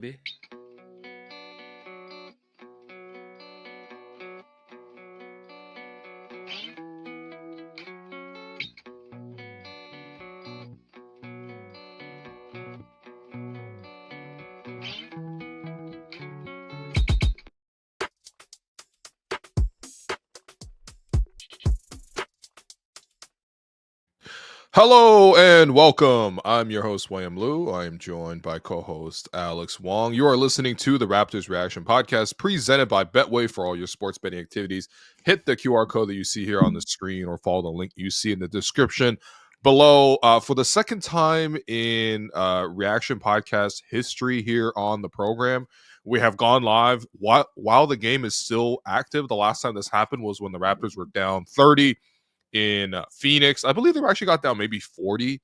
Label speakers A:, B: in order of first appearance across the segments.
A: Be.
B: Hello and welcome. I'm your host, William Liu. I am joined by co host Alex Wong. You are listening to the Raptors Reaction Podcast presented by Betway for all your sports betting activities. Hit the QR code that you see here on the screen or follow the link you see in the description below. For the second time in Reaction Podcast history here on the program, we have gone live while the game is still active. The last time this happened was when the Raptors were down 30 in Phoenix. I believe they actually got down maybe 40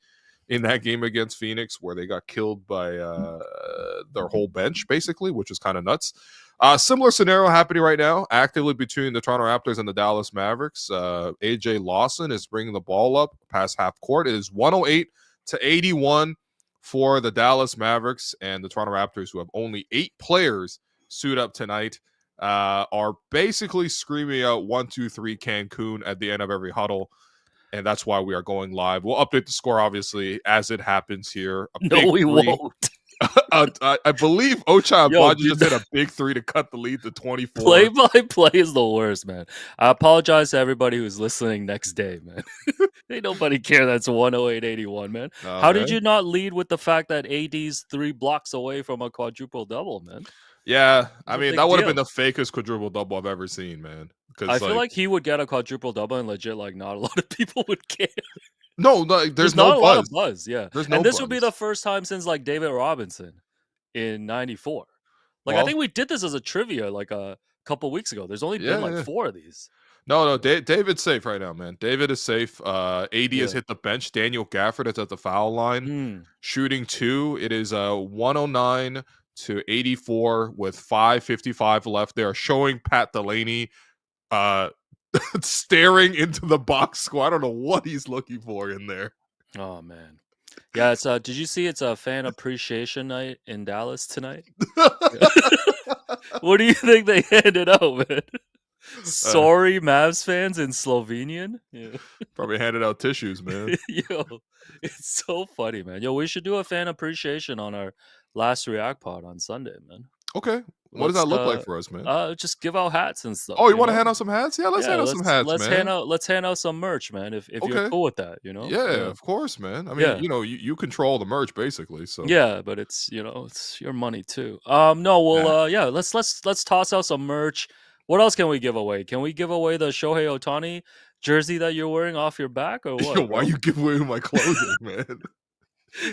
B: in that game against Phoenix, where they got killed by their whole bench, basically, which is kind of nuts. Similar scenario happening right now, actively between the Toronto Raptors and the Dallas Mavericks. AJ Lawson is bringing the ball up past half court. It is 108-81 for the Dallas Mavericks, and the Toronto Raptors, who have only 8 players suit up tonight, are basically screaming out 1-2-3 Cancun at the end of every huddle. And that's why we are going live. We'll update the score, obviously, as it happens here. A
A: No,
B: big
A: we
B: three.
A: won't.
B: I believe Ocha
A: Yo,
B: Abaji
A: dude,
B: just hit a big 3 to cut the lead to 24.
A: Play-by-play is the worst, man. I apologize to everybody who's listening next day, man. Ain't nobody care that's 108-81, man. How did you not lead with the fact that AD's 3 blocks away from a quadruple double, man?
B: Yeah, I
A: a
B: mean,
A: big
B: that would have
A: deal.
B: been the fakest quadruple double I've ever seen, man.
A: I feel like he would get a quadruple double and legit, like, not a lot of people would care.
B: no, there's no
A: not a lot of
B: buzz.
A: buzz, yeah.
B: There's no
A: And this
B: buzz.
A: would be the first time since, like, David Robinson in 94. Like, I
B: Well,
A: think we did this as a trivia, like, a couple weeks ago. There's only been, like, 4 of these.
B: No, David's safe right now, man. David is safe. AD has
A: Yeah.
B: hit the bench. Daniel Gafford is at the foul line, shooting 2. It is 109-84 with 5:55 left. They are showing Pat Delaney staring into the box score. I don't know what he's looking for in there.
A: Oh man. Yeah, it's did you see it's a fan appreciation night in Dallas tonight? What do you think they handed out, man? Sorry, Mavs fans in Slovenian. Yeah.
B: Probably handed out tissues, man.
A: Yo, it's so funny, man. Yo, we should do a fan appreciation on our last React pod on Sunday, man.
B: Okay. What does that look like for us, man?
A: Just give out hats and stuff.
B: Oh, you want to hand out some hats? Yeah, let's hand out some hats, man.
A: Let's hand out some merch, man. If you're cool with that, you know.
B: Yeah, of course, man. I mean, you control the merch basically, so
A: yeah, but it's it's your money too. No, well, yeah, let's toss out some merch. What else can we give away? Can we give away the Shohei Ohtani jersey that you're wearing off your back, or what?
B: Why you give away my clothing, man?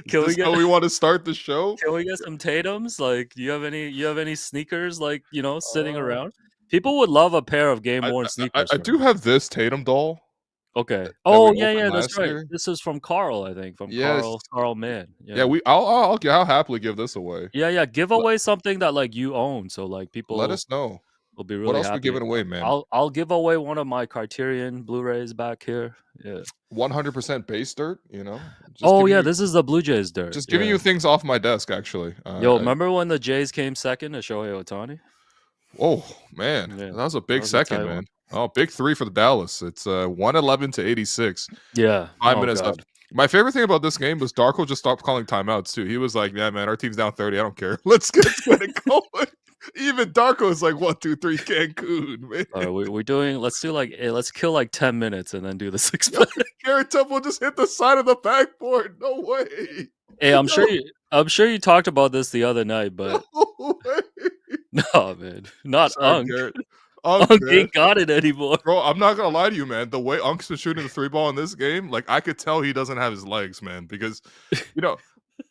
A: Can we get?
B: How we want to start the show?
A: Can we get some Tatums? Like, do you have any sneakers like sitting around? People would love a pair of game worn sneakers.
B: I do have this Tatum doll.
A: Okay. Oh yeah, that's
B: last
A: right.
B: year.
A: This is from Carl, I think. From
B: Yes.
A: Carl Mann.
B: Yeah, I'll happily give this away.
A: Yeah. Give away something that like you own, so like people
B: let us know.
A: We'll be really
B: what else
A: happy.
B: we giving away, man?
A: I'll give away one of my Criterion Blu-rays back here. Yeah.
B: 100% base dirt,
A: This is the Blue Jays dirt.
B: Just giving you things off my desk, actually.
A: Yo, remember when the Jays came second to Shohei Ohtani?
B: Oh man, that was a big second, man. Oh, big 3 for the Dallas. It's 111-86.
A: Yeah.
B: 5 minutes left. My favorite thing about this game was Darko just stopped calling timeouts too. He was like, "Yeah, man, our team's down 30. I don't care. Let's get it going." Even Darko is like 1-2-3 Cancun, man.
A: Let's kill like 10 minutes and then do the 6 play.
B: Garrett Temple just hit the side of the backboard. No way.
A: Hey, I'm sure you talked about this the other night, but
B: no way.
A: No, man, not Unk.
B: Unk
A: ain't got it anymore.
B: Bro, I'm not gonna lie to you, man. The way Unk's been shooting the 3-ball in this game, like I could tell he doesn't have his legs, man. Because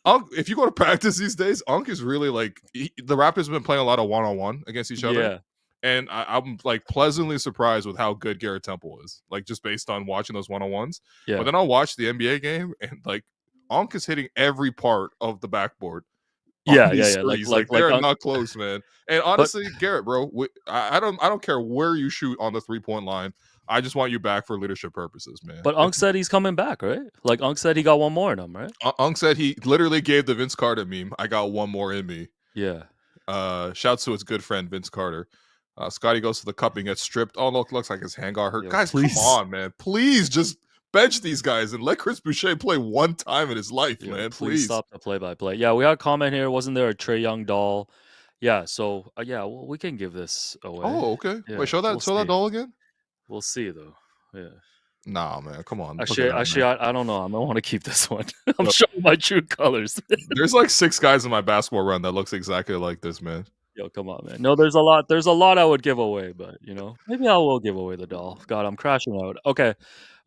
B: Unk, if you go to practice these days, Unk is really like the Raptors have been playing a lot of 1-on-1 against each other.
A: Yeah.
B: And I'm like pleasantly surprised with how good Garrett Temple is, like just based on watching those 1-on-1s.
A: Yeah.
B: But then I'll watch the NBA game and like Unk is hitting every part of the backboard.
A: Yeah.
B: Like they're not close, man. And honestly, Garrett, bro, I don't care where you shoot on the 3-point line. I just want you back for leadership purposes, man.
A: But Unk said he's coming back, right? Like Unk said he got one more in him, right?
B: Unk said he literally gave the Vince Carter meme, "I got one more in me."
A: Yeah.
B: Shouts to his good friend Vince Carter. Scotty goes to the cup and gets stripped. Oh, looks like his hand got hurt.
A: Yo,
B: Guys,
A: please.
B: come on, man. Please just bench these guys and let Chris Boucher play one time in his life, man. Please
A: stop the play-by-play. Yeah, we got a comment here. Wasn't there a Trae Young doll? Yeah, so yeah, we can give this away.
B: Oh, okay.
A: Yeah,
B: Wait, show that doll again.
A: We'll see though. Yeah.
B: Nah, man, come on.
A: Actually, I don't know. I might want to keep this one. I'm showing my true colors.
B: There's like 6 guys in my basketball run that looks exactly like this, man.
A: Yo, come on, man. No, there's a lot I would give away, but maybe I will give away the doll. God, I'm crashing out. Okay.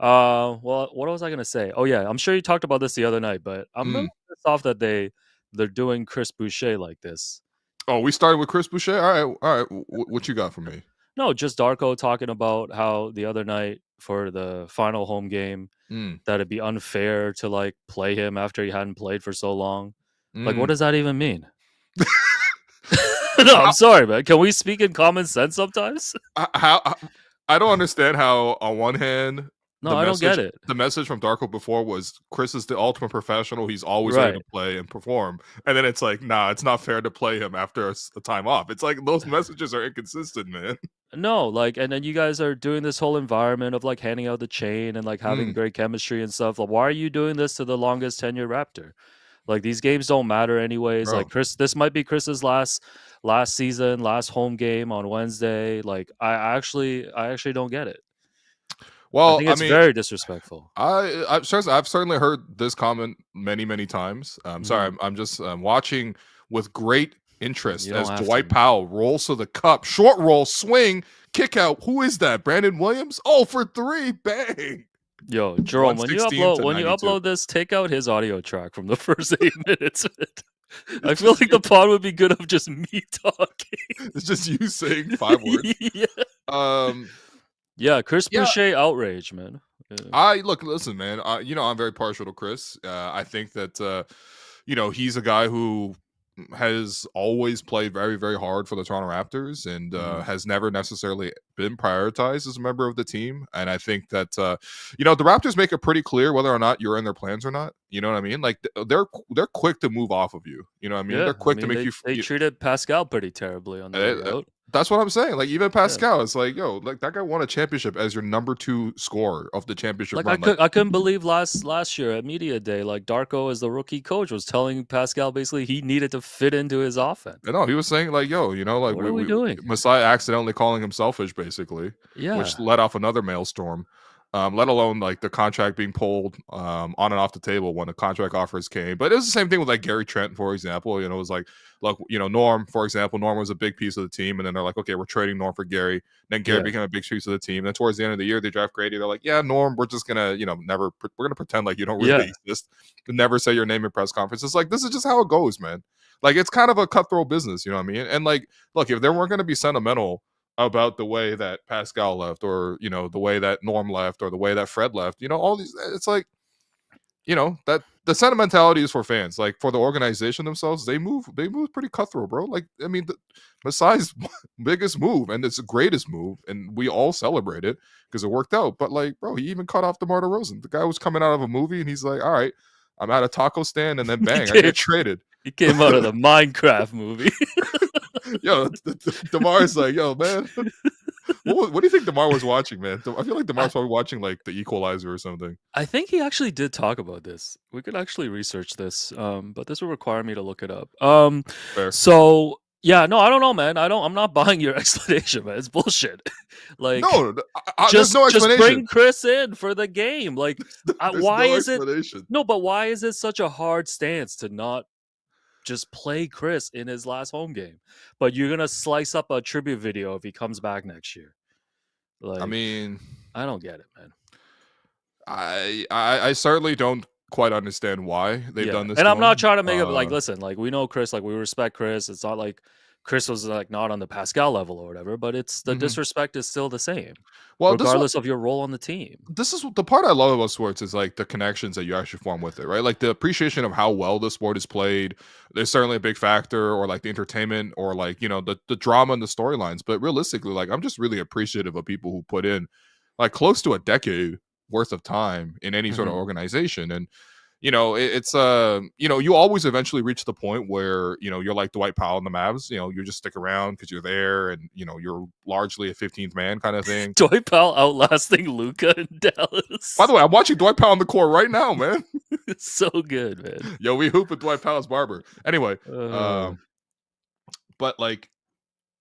A: Well, what was I gonna say? Oh yeah, I'm sure you talked about this the other night, but I'm really pissed off that they're doing Chris Boucher like this.
B: Oh, we started with Chris Boucher. All right. What you got for me?
A: No, just Darko talking about how the other night for the final home game that it'd be unfair to like play him after he hadn't played for so long. Like, what does that even mean? No, I'm sorry, man. Can we speak in common sense sometimes?
B: I don't understand how, on one hand,
A: I don't get it.
B: The message from Darko before was Chris is the ultimate professional. He's always ready to play and perform. And then it's like, nah, it's not fair to play him after a time off. It's like those messages are inconsistent, man.
A: No, like, and then you guys are doing this whole environment of like handing out the chain and like having great chemistry and stuff. Like, why are you doing this to the longest tenured Raptor? Like, these games don't matter anyways. Bro. Like, this might be Chris's last season, last home game on Wednesday. Like, I actually don't get it.
B: Well,
A: I think it's very disrespectful.
B: I've certainly heard this comment many times. Sorry, I'm just watching with great interest as Dwight Powell rolls to the cup, short roll, swing, kick out. Who is that? Brandon Williams? Oh, for 3, bang!
A: Yo, Jerome, when you upload this, take out his audio track from the first 8 minutes. I feel like the pod would be good of just me talking.
B: It's just you saying 5 words.
A: Yeah, Chris Boucher outrage, man.
B: Yeah. Listen, man. I'm very partial to Chris. I think that he's a guy who has always played very, very hard for the Toronto Raptors and has never necessarily been prioritized as a member of the team. And I think that the Raptors make it pretty clear whether or not you're in their plans or not. You know what I mean? Like they're quick to move off of you. You know what I mean?
A: Yeah,
B: they're quick to make you.
A: They treated Pascal pretty terribly on the way out.
B: That's what I'm saying. Like, even Pascal, it's like, yo, like that guy won a championship as your number 2 scorer of the championship run.
A: I couldn't believe last year at Media Day, like Darko as the rookie coach was telling Pascal basically he needed to fit into his offense.
B: No, he was saying like, yo, like,
A: what are we doing?
B: Masai accidentally calling him selfish, basically, which let off another maelstrom. Let alone like the contract being pulled on and off the table when the contract offers came. But it was the same thing with like Gary Trent, for example. It was like, look, Norm, for example, Norm was a big piece of the team, and then they're like, okay, we're trading Norm for Gary. Then Gary became a big piece of the team. Then towards the end of the year, they draft Grady. They're like, yeah, Norm, we're just gonna, we're gonna pretend like you don't really exist. Never say your name in press conferences. Like, this is just how it goes, man. Like, it's kind of a cutthroat business, you know what I mean? And like, look, if they weren't gonna be sentimental about the way that Pascal left, or the way that Norm left, or the way that Fred left, all these, it's like, that the sentimentality is for fans. Like, for the organization themselves, they move pretty cutthroat, bro. Like, I mean, Masai's biggest move and it's the greatest move, and we all celebrate it because it worked out. But like, bro, he even cut off DeMar DeRozan. The guy was coming out of a movie and he's like, all right, I'm at a taco stand, and then bang, I get traded.
A: He came out of the Minecraft movie.
B: Yo, DeMar's like, yo, man, what do you think DeMar was watching, man? I feel like DeMar's probably watching like The Equalizer or something.
A: I think he actually did talk about this. We could actually research this, but this will require me to look it up.
B: Fair.
A: So yeah, no, I don't know, man. I'm not buying your explanation, man. It's bullshit. Like,
B: no, there's no explanation.
A: Just bring Chris in for the game. Like, why is it? No, but why is it such a hard stance to not just play Chris in his last home game? But you're gonna slice up a tribute video if he comes back next year. Like,
B: I mean,
A: I don't get it, man.
B: I certainly don't quite understand why they've done this.
A: And I'm not trying to make it like, listen, like, we know Chris, like, we respect Chris. It's not like Chris was like not on the Pascal level or whatever, but it's the disrespect is still the same. Well, regardless of your role on the team.
B: This is the part I love about sports, is like the connections that you actually form with it, right? Like the appreciation of how well the sport is played. There's certainly a big factor, or like the entertainment, or like, the drama and the storylines. But realistically, like, I'm just really appreciative of people who put in like close to a decade worth of time in any sort of organization. And it's you always eventually reach the point where you're like Dwight Powell in the Mavs. You just stick around because you're there, and you're largely a 15th man kind of thing.
A: Dwight Powell outlasting Luka in Dallas.
B: By the way, I'm watching Dwight Powell on the court right now, man.
A: It's so good, man.
B: Yo, we hoop with Dwight Powell's barber. Anyway, but like,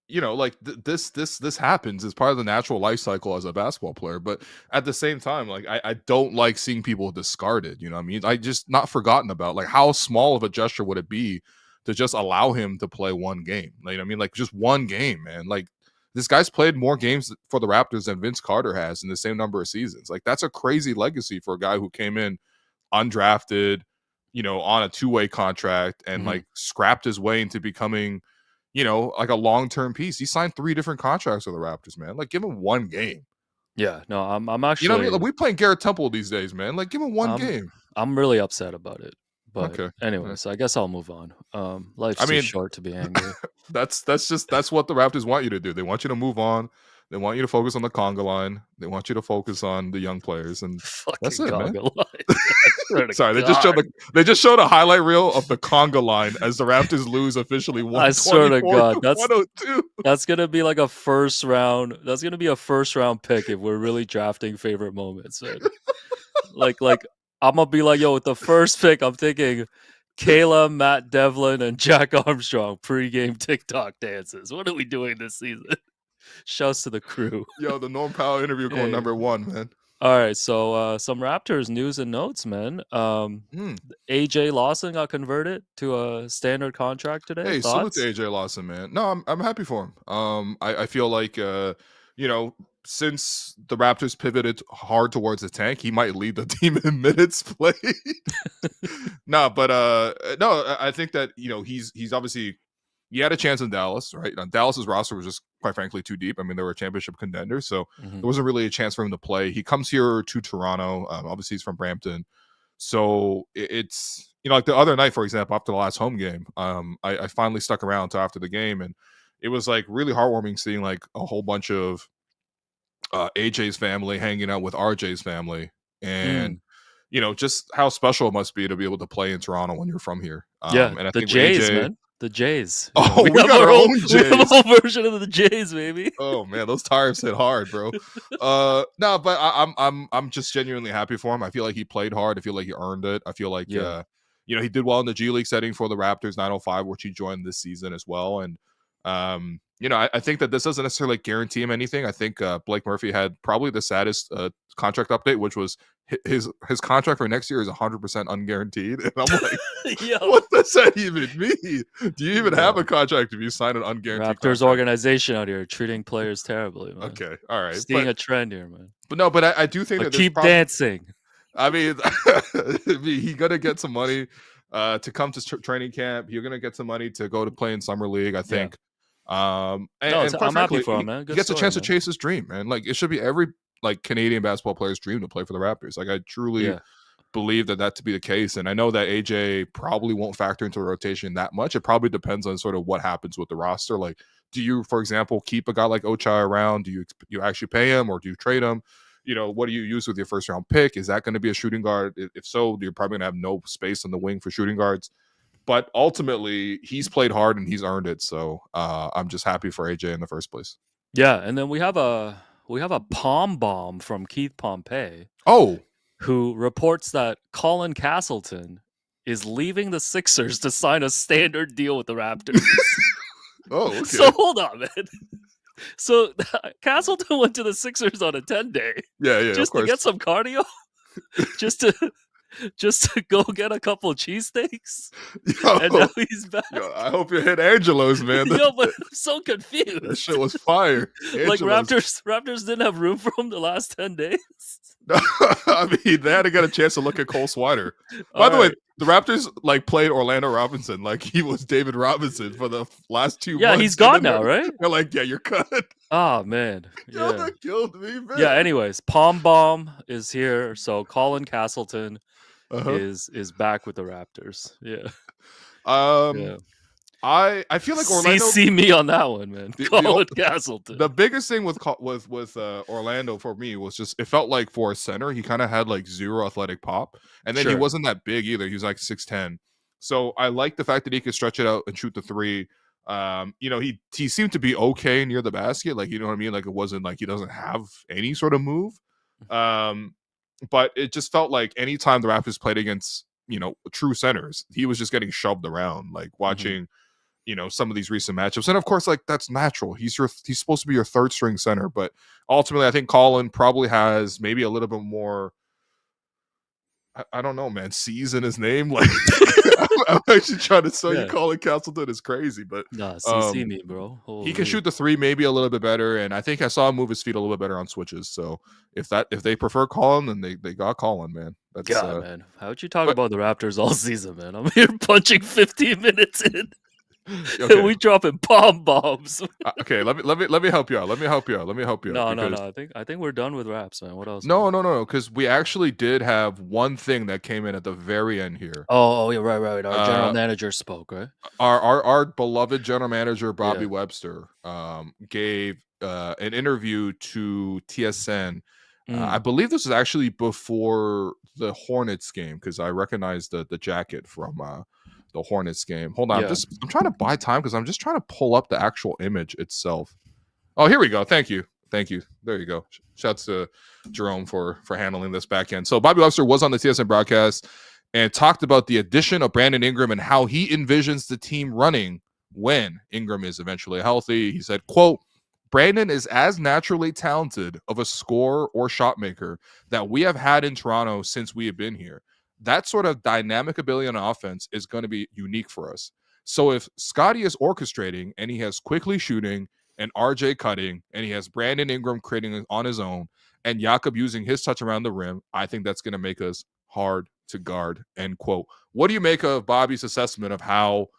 B: this happens as part of the natural life cycle as a basketball player. But at the same time, like, I don't like seeing people discarded. You know what I mean? I just not forgotten about, like, how small of a gesture would it be to just allow him to play one game? Like, I mean, like, just one game, man. Like, this guy's played more games for the Raptors than Vince Carter has in the same number of seasons. Like, that's a crazy legacy for a guy who came in undrafted, on a two-way contract and like scrapped his way into becoming, like a long-term piece. He signed 3 different contracts with the Raptors, man. Like, give him one game.
A: Yeah, no, I'm actually.
B: You know what I mean? Like, we playing Garrett Temple these days, man. Like, give him one game.
A: I'm really upset about it. But
B: okay.
A: Anyway, so I guess I'll move on. Life's too short to be angry.
B: That's what the Raptors want you to do. They want you to move on. They want you to focus on the conga line. They want you to focus on the young players, and that's it, man. Sorry, they just showed a highlight reel of the conga line as the Raptors lose officially.
A: I swear to God, that's
B: 102.
A: That's gonna be like a first round. That's gonna be a first round pick if we're really drafting favorite moments. Man. like I'm gonna be like, yo, with the first pick, I'm thinking Kayla, Matt Devlin, and Jack Armstrong pregame TikTok dances. What are we doing this season? Shouts to the crew.
B: Yo, the Norm Powell interview going number 1, man.
A: All right, so some Raptors news and notes, man. AJ Lawson got converted to a standard contract today.
B: Hey, salute to AJ Lawson, man. No, I'm happy for him. I feel like since the Raptors pivoted hard towards the tank, he might lead the team in minutes played. No, I think that he's obviously. He had a chance in Dallas, right? Dallas's roster was just, quite frankly, too deep. I mean, they were a championship contender, so there wasn't really a chance for him to play. He comes here to Toronto. Obviously, he's from Brampton. So it's, like the other night, for example, after the last home game, I finally stuck around until after the game, and it was like really heartwarming seeing like a whole bunch of AJ's family hanging out with RJ's family, and just how special it must be to be able to play in Toronto when you're from here.
A: And I
B: think
A: the Jays, man. The Jays.
B: Oh, we got our own Jays. We have
A: a whole version of the Jays, baby.
B: Oh man, those tires hit hard, bro. No, but I'm just genuinely happy for him. I feel like he played hard. I feel like he earned it. I feel like he did well in the G League setting for the Raptors 905, which he joined this season as well. And I think that this doesn't necessarily guarantee him anything. I think Blake Murphy had probably the saddest contract update, which was his contract for next year is 100% unguaranteed. And I'm like, what does that even mean? Do you even have a contract if you sign an unguaranteed
A: Raptors
B: contract?
A: Organization out here treating players terribly, man.
B: Okay, all right.
A: Seeing a trend here, man.
B: But I do think that
A: keep dancing.
B: I mean, he's gonna get some money to come to training camp. You're gonna get some money to go to play in summer league, I think.
A: I'm happy for him, man.
B: He gets a chance to chase his dream, man. Like, it should be every Canadian basketball player's dream to play for the Raptors. Like, I truly believe that to be the case. And I know that AJ probably won't factor into the rotation that much. It probably depends on sort of what happens with the roster. Like, do you, for example, keep a guy like Ochai around? Do you actually pay him, or do you trade him? What do you use with your first round pick? Is that going to be a shooting guard? If so, you're probably going to have no space on the wing for shooting guards. But ultimately, he's played hard and he's earned it. So I'm just happy for AJ in the first place.
A: Yeah, and then we have a palm bomb from Keith Pompey.
B: Oh,
A: who reports that Colin Castleton is leaving the Sixers to sign a standard deal with the Raptors.
B: Oh, okay.
A: So hold on, man. So Castleton went to the Sixers on a 10-day.
B: Yeah,
A: just to get some cardio. just to go get a couple of cheesesteaks, and now he's back.
B: Yo, I hope you hit Angelo's, man.
A: Yo, but I'm so confused.
B: That shit was fire.
A: Like, Raptors didn't have room for him the last 10 days.
B: I mean, they had to get a chance to look at Cole Swider. By the way, the Raptors played Orlando Robinson like he was David Robinson for the last 2 months.
A: Yeah, he's gone now, right?
B: They're like, yeah, you're cut.
A: Oh man,
B: Yo, that killed me, man.
A: Yeah. Anyways, Palm Bomb is here, so Colin Castleton is back with the Raptors. Yeah.
B: I feel like Orlando.
A: CC me on that one, man. Colin Castleton.
B: The biggest thing with Orlando for me was just it felt like for a center he kind of had like zero athletic pop, and then he wasn't that big either. He was like 6'10". So I like the fact that he could stretch it out and shoot the three. He seemed to be okay near the basket, like, you know what I mean? Like, it wasn't like he doesn't have any sort of move. But it just felt like anytime the Raptors played against, true centers, he was just getting shoved around, like watching, some of these recent matchups. And of course, like, that's natural. He's supposed to be your third string center, but ultimately I think Colin probably has maybe a little bit more, I don't know, man, C's in his name. Like, I'm actually trying to tell you Colin Castleton is crazy, but
A: CC me, bro.
B: He can shoot the three maybe a little bit better, and I think I saw him move his feet a little bit better on switches. So if they prefer Colin, then they got Colin, man. That's
A: man. How'd you talk about the Raptors all season, man? I'm here punching 15 minutes in. Okay. We dropping bombs.
B: Okay, let me help you out. Let me help you out.
A: No. I think we're done with Raps, man. What else?
B: No. Because we actually did have one thing that came in at the very end here.
A: Oh yeah, right. Our general manager spoke, right?
B: Our beloved general manager Bobby Webster gave an interview to TSN. I believe this was actually before the Hornets game, because I recognized the jacket from the Hornets game. Hold on, I'm trying to buy time because I'm just trying to pull up the actual image itself. Oh, here we go. Thank you. There you go. Shouts to Jerome for handling this back end. So Bobby Webster was on the TSN broadcast and talked about the addition of Brandon Ingram and how he envisions the team running when Ingram is eventually healthy. He said, quote, "Brandon is as naturally talented of a scorer or shot maker that we have had in Toronto since we have been here. That sort of dynamic ability on offense is going to be unique for us. So if Scottie is orchestrating and he has quickly shooting and RJ cutting and he has Brandon Ingram creating on his own and Jakob using his touch around the rim, I think that's going to make us hard to guard," end quote. What do you make of Bobby's assessment of how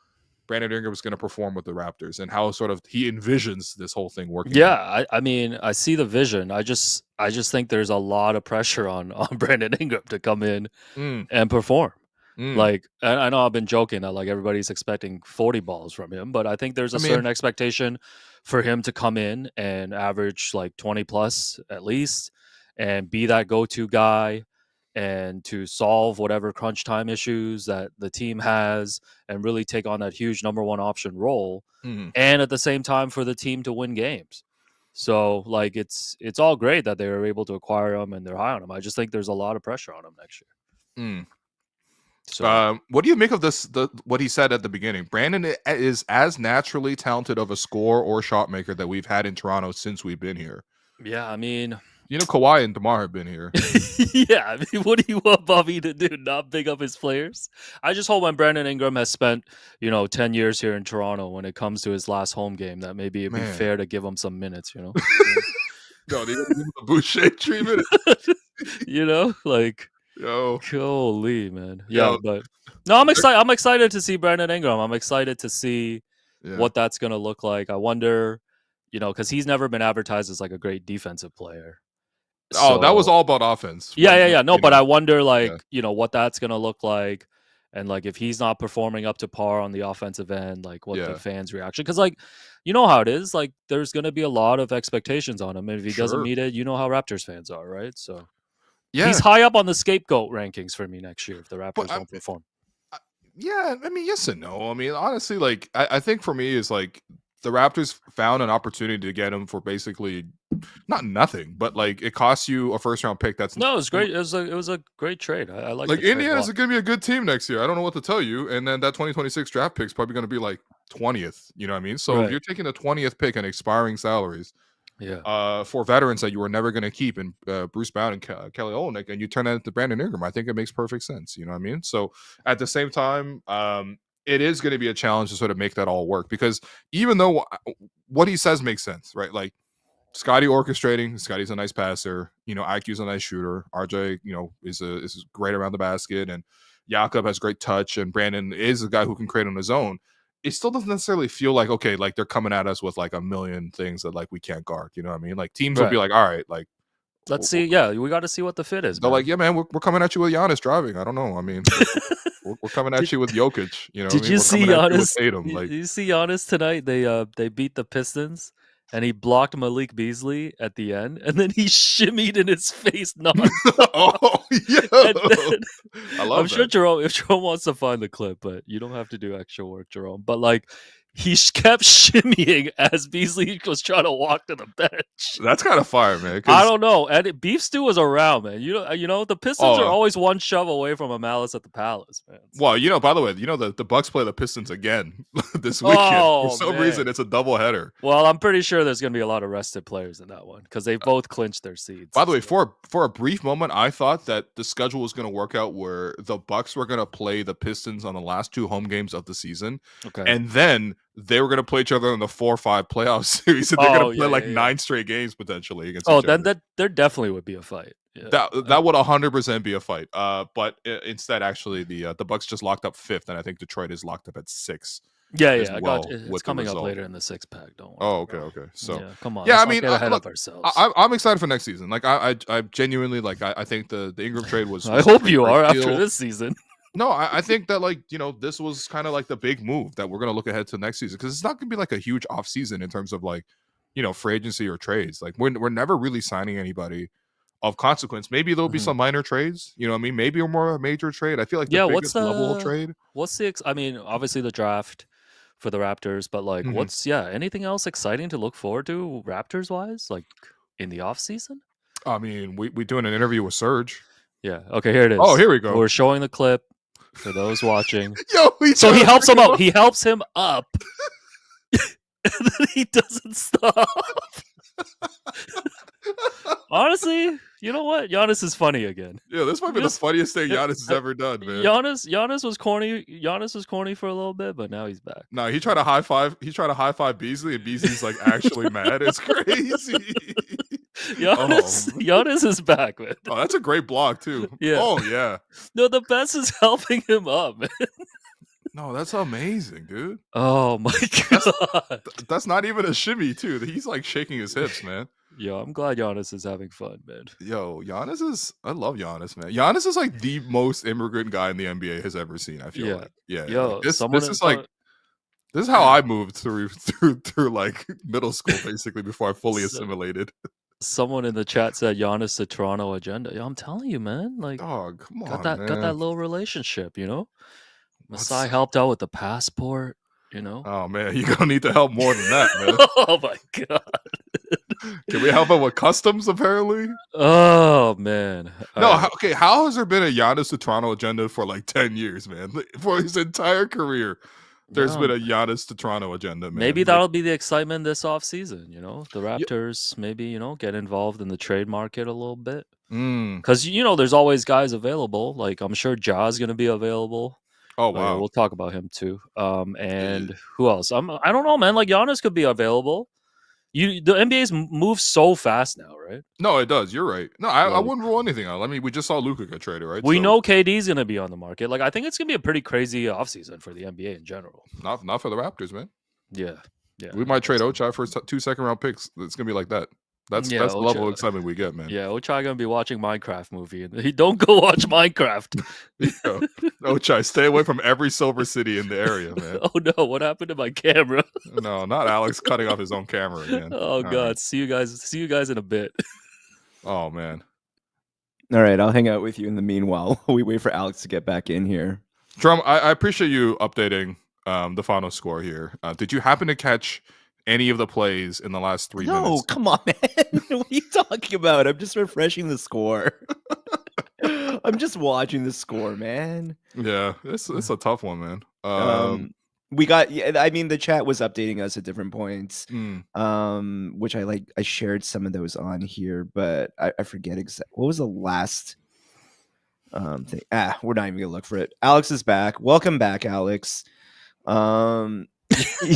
B: Brandon Ingram is going to perform with the Raptors and how sort of he envisions this whole thing working?
A: Yeah, I mean, I see the vision. I just think there's a lot of pressure on Brandon Ingram to come in and perform. Like, I know I've been joking that like everybody's expecting 40 balls from him, but I think there's a certain expectation for him to come in and average like 20 plus at least and be that go-to guy and to solve whatever crunch time issues that the team has and really take on that huge number one option role, and at the same time for the team to win games. So like it's all great that they were able to acquire him and they're high on him. I just think there's a lot of pressure on him next year.
B: So what do you make of this? What he said at the beginning? Brandon is as naturally talented of a scorer or shot maker that we've had in Toronto since we've been here.
A: Yeah, I mean,
B: Kawhi and DeMar have been here.
A: Yeah, I mean, what do you want Bobby to do? Not big up his players? I just hope when Brandon Ingram has spent, 10 years here in Toronto, when it comes to his last home game, that maybe it'd be fair to give him some minutes,
B: No, they gotta give him the Boucher treatment.
A: Like,
B: yo,
A: holy man. Yeah, but no, I'm excited. I'm excited to see Brandon Ingram. I'm excited to see what that's gonna look like. I wonder, because he's never been advertised as like a great defensive player.
B: So, that was all about offense.
A: Yeah. No, but I wonder, what that's gonna look like, and like if he's not performing up to par on the offensive end, like what the fans' reaction. Because like, you know how it is. Like, there's gonna be a lot of expectations on him, and if he doesn't meet it, you know how Raptors fans are, right? So he's high up on the scapegoat rankings for me next year if the Raptors don't perform.
B: Yeah, I mean, yes and no. I mean, honestly, like I think for me is like the Raptors found an opportunity to get him for basically not nothing, but like it costs you a first round pick. It was
A: great. It was a great trade. I like.
B: Like Indiana's going to be a good team next year. I don't know what to tell you. And then that 2026 draft pick is probably going to be like 20th. You know what I mean? So if you're taking the 20th pick and expiring salaries, for veterans that you were never going to keep in Bruce Brown and Kelly Olynyk, and you turn that into Brandon Ingram, I think it makes perfect sense. You know what I mean? So at the same time, it is going to be a challenge to sort of make that all work, because even though what he says makes sense, right? Like Scottie orchestrating, Scottie's a nice passer, IQ's a nice shooter, RJ, is great around the basket, and Jakob has great touch, and Brandon is a guy who can create on his own. It still doesn't necessarily feel like, okay, like they're coming at us with like a million things that like we can't guard. You know what I mean? Like teams will be like, all right, like
A: Let's see. Yeah, we got to see what the fit is.
B: They're
A: man.
B: like, yeah, man, we're coming at you with Giannis driving. I don't know. I mean, we're coming at you with Jokic. You know,
A: did you see Giannis?
B: Tatum,
A: you see Giannis tonight? They beat the Pistons, and he blocked Malik Beasley at the end, and then he shimmied in his face.
B: Oh, yeah. I love
A: I'm sure Jerome, if Jerome wants to find the clip, but you don't have to do extra work, Jerome. But like, he kept shimmying as Beasley was trying to walk to the bench.
B: That's kind of fire, man.
A: I don't know. And Beef Stew was around, man. You know, the Pistons are always one shove away from a Malice at the Palace, man.
B: Well, you know, by the way, you know the Bucks play the Pistons again this weekend. For some reason, it's a doubleheader.
A: Well, I'm pretty sure there's going to be a lot of rested players in that one because they both clinched their seeds.
B: By the way, for a brief moment, I thought that the schedule was going to work out where the Bucks were going to play the Pistons on the last 2 home games of the season, and then they were going to play each other in the 4 or 5 playoff series. And they're going to play 9 straight games potentially against each other.
A: Then there definitely would be a fight.
B: Yeah. That would 100% be a fight. But instead, actually, the Bucks just locked up 5th, and I think Detroit is locked up at 6.
A: I got you. It's coming up later in the 6-pack. Don't worry.
B: Oh, okay. So
A: come on.
B: Yeah, I mean,
A: get ahead of ourselves.
B: I'm excited for next season. Like I genuinely like. I think the Ingram trade was.
A: I hope you are after this season.
B: No, I think that, like, you know, this was kind of like the big move that we're going to look ahead to next season, because it's not going to be like a huge off season in terms of, like, you know, free agency or trades. Like, we're never really signing anybody of consequence. Maybe there'll be some minor trades. You know what I mean? Maybe a more major trade. I feel like the biggest level of trade.
A: What's the? I mean, obviously the draft for the Raptors, but like, what's anything else exciting to look forward to Raptors wise, like in the off season?
B: I mean, we doing an interview with Serge.
A: Yeah. Okay. Here it is.
B: Oh, here we go.
A: We're showing the clip. For those watching,
B: so
A: he helps him out. He helps him up, and then he doesn't stop. Honestly, you know what? Giannis is funny again.
B: Yeah, this might be the funniest thing Giannis has ever done, man.
A: Giannis was corny. Giannis was corny for a little bit, but now he's back.
B: No, he tried to high five. He tried to high five Beasley, and Beasley's like actually mad. It's crazy.
A: Giannis is back, man.
B: Oh, that's a great block too.
A: Yeah.
B: Oh yeah.
A: No, the best is helping him up, man.
B: No, that's amazing, dude.
A: Oh my god.
B: That's not even a shimmy, too. He's like shaking his hips, man.
A: Yo, I'm glad Giannis is having fun, man.
B: Yo, I love Giannis, man. Giannis is like the most immigrant guy in the NBA has ever seen, I feel like. Yeah.
A: Yo,
B: this is how I moved through like middle school, basically, before I fully assimilated.
A: Someone in the chat said Giannis the Toronto agenda. Yo, I'm telling you, man. Like,
B: dog, come on,
A: got that little relationship, you know? Masai helped out with the passport, you know?
B: Oh, man, you're going to need to help more than that, man.
A: Oh, my God.
B: Can we help him with customs, apparently?
A: Oh, man.
B: No, how has there been a Giannis to Toronto agenda for like 10 years, man? For his entire career, there's been a Giannis to Toronto agenda, man.
A: Maybe that'll be the excitement this offseason, you know? The Raptors maybe, you know, get involved in the trade market a little bit. Because, you know, there's always guys available. Like, I'm sure Ja's going to be available.
B: Oh, wow.
A: We'll talk about him too. And who else? I don't know, man. Like, Giannis could be available. The NBA's moves so fast now, right?
B: No, it does. You're right. No, I wouldn't rule anything out. I mean, we just saw Luka get traded, right?
A: We know KD's going to be on the market. Like, I think it's going to be a pretty crazy offseason for the NBA in general.
B: Not for the Raptors, man.
A: Yeah.
B: We might trade Ochai for 2 second-round picks. It's going to be like that. That's the level of excitement we get, man.
A: Yeah, Ochai gonna be watching Minecraft movie, and he don't go watch Minecraft.
B: Ochai, stay away from every silver city in the area, man.
A: Oh no, what happened to my camera?
B: No, not Alex cutting off his own camera again.
A: Oh god, right. See you guys in a bit.
B: Oh man.
C: All right, I'll hang out with you in the meanwhile. We wait for Alex to get back in here.
B: Drum, I appreciate you updating the final score here. Did you happen to catch any of the plays in the last 3 minutes?
C: No, come on, man. What are you talking about? I'm just refreshing the score. I'm just watching the score, man.
B: Yeah, it's a tough one, man.
C: We got, I mean, the chat was updating us at different points, which I shared some of those on here, but I forget exactly. What was the last thing? We're not even gonna look for it. Alex is back. Welcome back, Alex.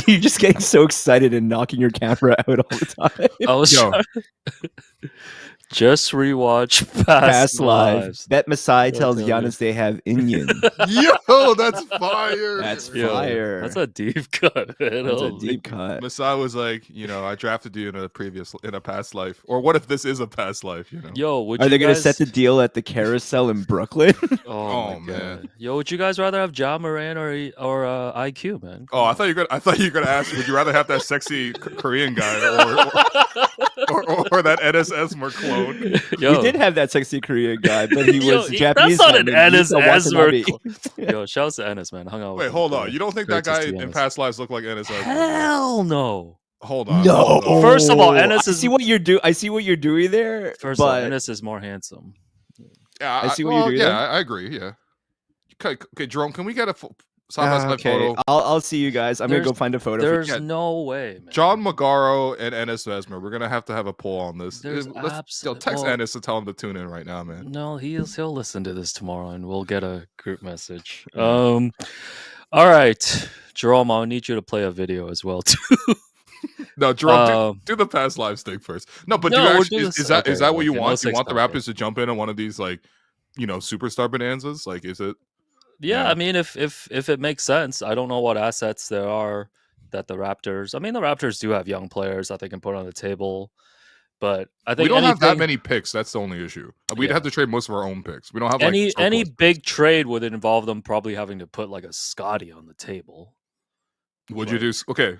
C: You're just getting so excited and knocking your camera out all the time.
A: I was Just rewatch
C: Past Lives.
A: lives.
C: Bet Masai
A: Don't
C: tells
A: tell me.
C: Giannis they have Inyan.
B: Yo, that's fire.
C: That's
A: Yo,
C: fire.
A: That's a deep cut, man.
C: That's a
A: Holy-
C: deep cut.
B: Masai was like, I drafted you in a past life. Or what if this is a past life?
A: Yo, would
C: Are
A: you
C: they going to
A: guys...
C: set the deal at the carousel in Brooklyn?
A: Oh,
B: Oh,
A: my
B: man.
A: God. Yo, would you guys rather have Ja Morant or IQ, man?
B: Oh, I thought you were gonna ask. Would you rather have that sexy Korean guy or that Enes Esmer clone?
A: Yo,
C: We did have that sexy Korean guy, but he
A: Yo,
C: was Japanese.
A: That's not an
C: guy named
A: Enes
C: Yuta Watanabe.
A: Esmer. Yo, shouts to Enes, man. Hung out with
B: Wait,
A: him,
B: hold
A: bro.
B: on. You don't think that guy
A: Greatest to
B: in
A: Enes.
B: past lives looked like Enes Esmer?
A: Hell no.
B: Hold on.
C: No.
B: hold on.
A: First of all,
C: I
A: Enes is-
C: see what you're I see what you're doing there.
A: First of all,
C: but
A: Enes is more handsome.
B: Yeah,
C: I see what you're doing
B: Yeah,
C: there.
B: I agree. Yeah. Okay, Jerome, can we get a side by side
C: okay,
B: photo?
C: I'll see you guys. I'm gonna go
A: There's-
C: find a photo. For
A: There's
B: Yeah.
A: no way, man.
B: John Magaro and Enes Esmer. We're gonna have to have a poll on this.
A: There's
B: Text
A: well-
B: Enes to tell him to tune in right now, man.
A: No, he'll listen to this tomorrow, and we'll get a group message. All right, Jerome, I'll need you to play a video as well too.
B: No, Jerome,
A: Um,
B: do the past lives thing first. No, but
A: No,
B: do you
A: we'll
B: actually,
A: do
B: is
A: this-
B: that
A: okay,
B: what you
A: okay, no
B: want? You want the
A: six-pack,
B: Raptors to jump in on one of these superstar bonanzas? Like, is it?
A: Yeah,
B: Yeah.
A: I mean, if it makes sense, I don't know what assets there are that the Raptors. I mean, the Raptors do have young players that they can put on the table, but I think
B: We don't have that
A: anything-
B: many picks. That's the only issue. We'd
A: Yeah.
B: have to trade most of our own picks. We don't have like,
A: any
B: surplus.
A: big trade would involve them probably having to put like a Scotty on the table.
B: Would you do okay?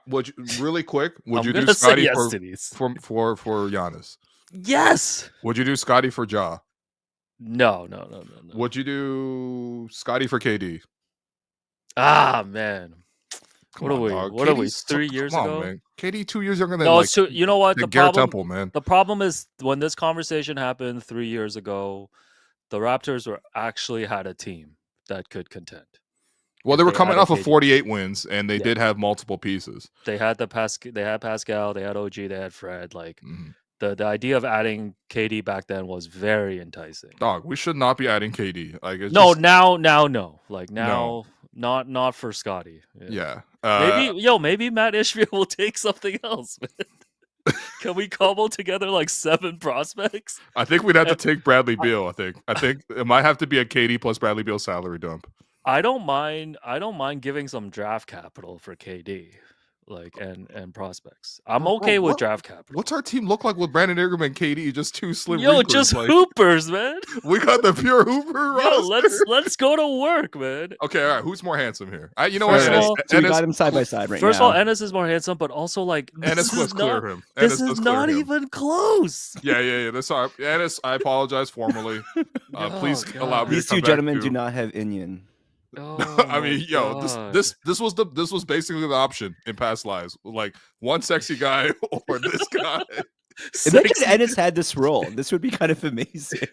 B: Would you really quick? Would
A: I'm
B: you do
A: gonna say
B: Scotty
A: yes
B: for
A: to these.
B: for Giannis?
A: Yes.
B: Would you do Scotty for Ja?
A: No.
B: Would you do Scotty for KD?
A: Ah, man.
B: Come
A: What are
B: on,
A: we?
B: dog.
A: What are we?
B: KD's
A: 3
B: come
A: years
B: on,
A: ago?
B: man. KD 2 years younger than
A: No,
B: like
A: it's too, you know what?
B: the
A: The
B: Garrett
A: problem,
B: Temple, man.
A: the problem is when this conversation happened 3 years ago, the Raptors actually had a team that could contend.
B: Well, they were
A: they
B: coming
A: had a
B: off of
A: KD.
B: 48 wins, and they
A: Yeah.
B: did have multiple pieces.
A: They had they had Pascal, they had OG, they had Fred. Like
B: Mhm.
A: the idea of adding KD back then was very enticing.
B: Dog, we should not be adding KD. Like, it's
A: No,
B: just-
A: now, no. Like now, not for Scotty.
B: yeah.
A: Maybe Matt Ishmael will take something else, man. Can we cobble together like 7 prospects?
B: I think we'd have to take Bradley Beal. I think it might have to be a KD plus Bradley Beal salary dump.
A: I don't mind giving some draft capital for KD, like and prospects. I'm
B: Bro,
A: okay with
B: what-
A: draft capital.
B: What's our team look like with Brandon Ingram and KD? Just two slim.
A: Yo,
B: reapers,
A: just
B: like,
A: hoopers, man.
B: we got the pure Hooper.
A: Yo,
B: roster.
A: let's go to work, man.
B: Okay, all right. Who's more handsome here? You know
A: First
B: what?
A: of all,
C: so we
B: Ennis-
C: got them side by side right
A: First
C: now.
A: of all, Ennis is more handsome, but also like
B: Ennis
A: this
B: was
A: is
B: clear
A: not,
B: him.
A: this
B: Ennis
A: is
B: does clear
A: not
B: him.
A: even close.
B: Yeah. That's all right. Ennis, I apologize formally.
A: Oh,
B: Please
A: God.
B: allow me
C: These
B: to come
C: two
B: back
C: gentlemen
B: to-
C: do not have Inyan.
A: Oh,
B: I mean,
A: my
B: yo,
A: God.
B: this was basically the option in past lives. Like one sexy guy or this guy.
C: Imagine
A: Sexy-
C: Ennis had this role. This would be kind of amazing.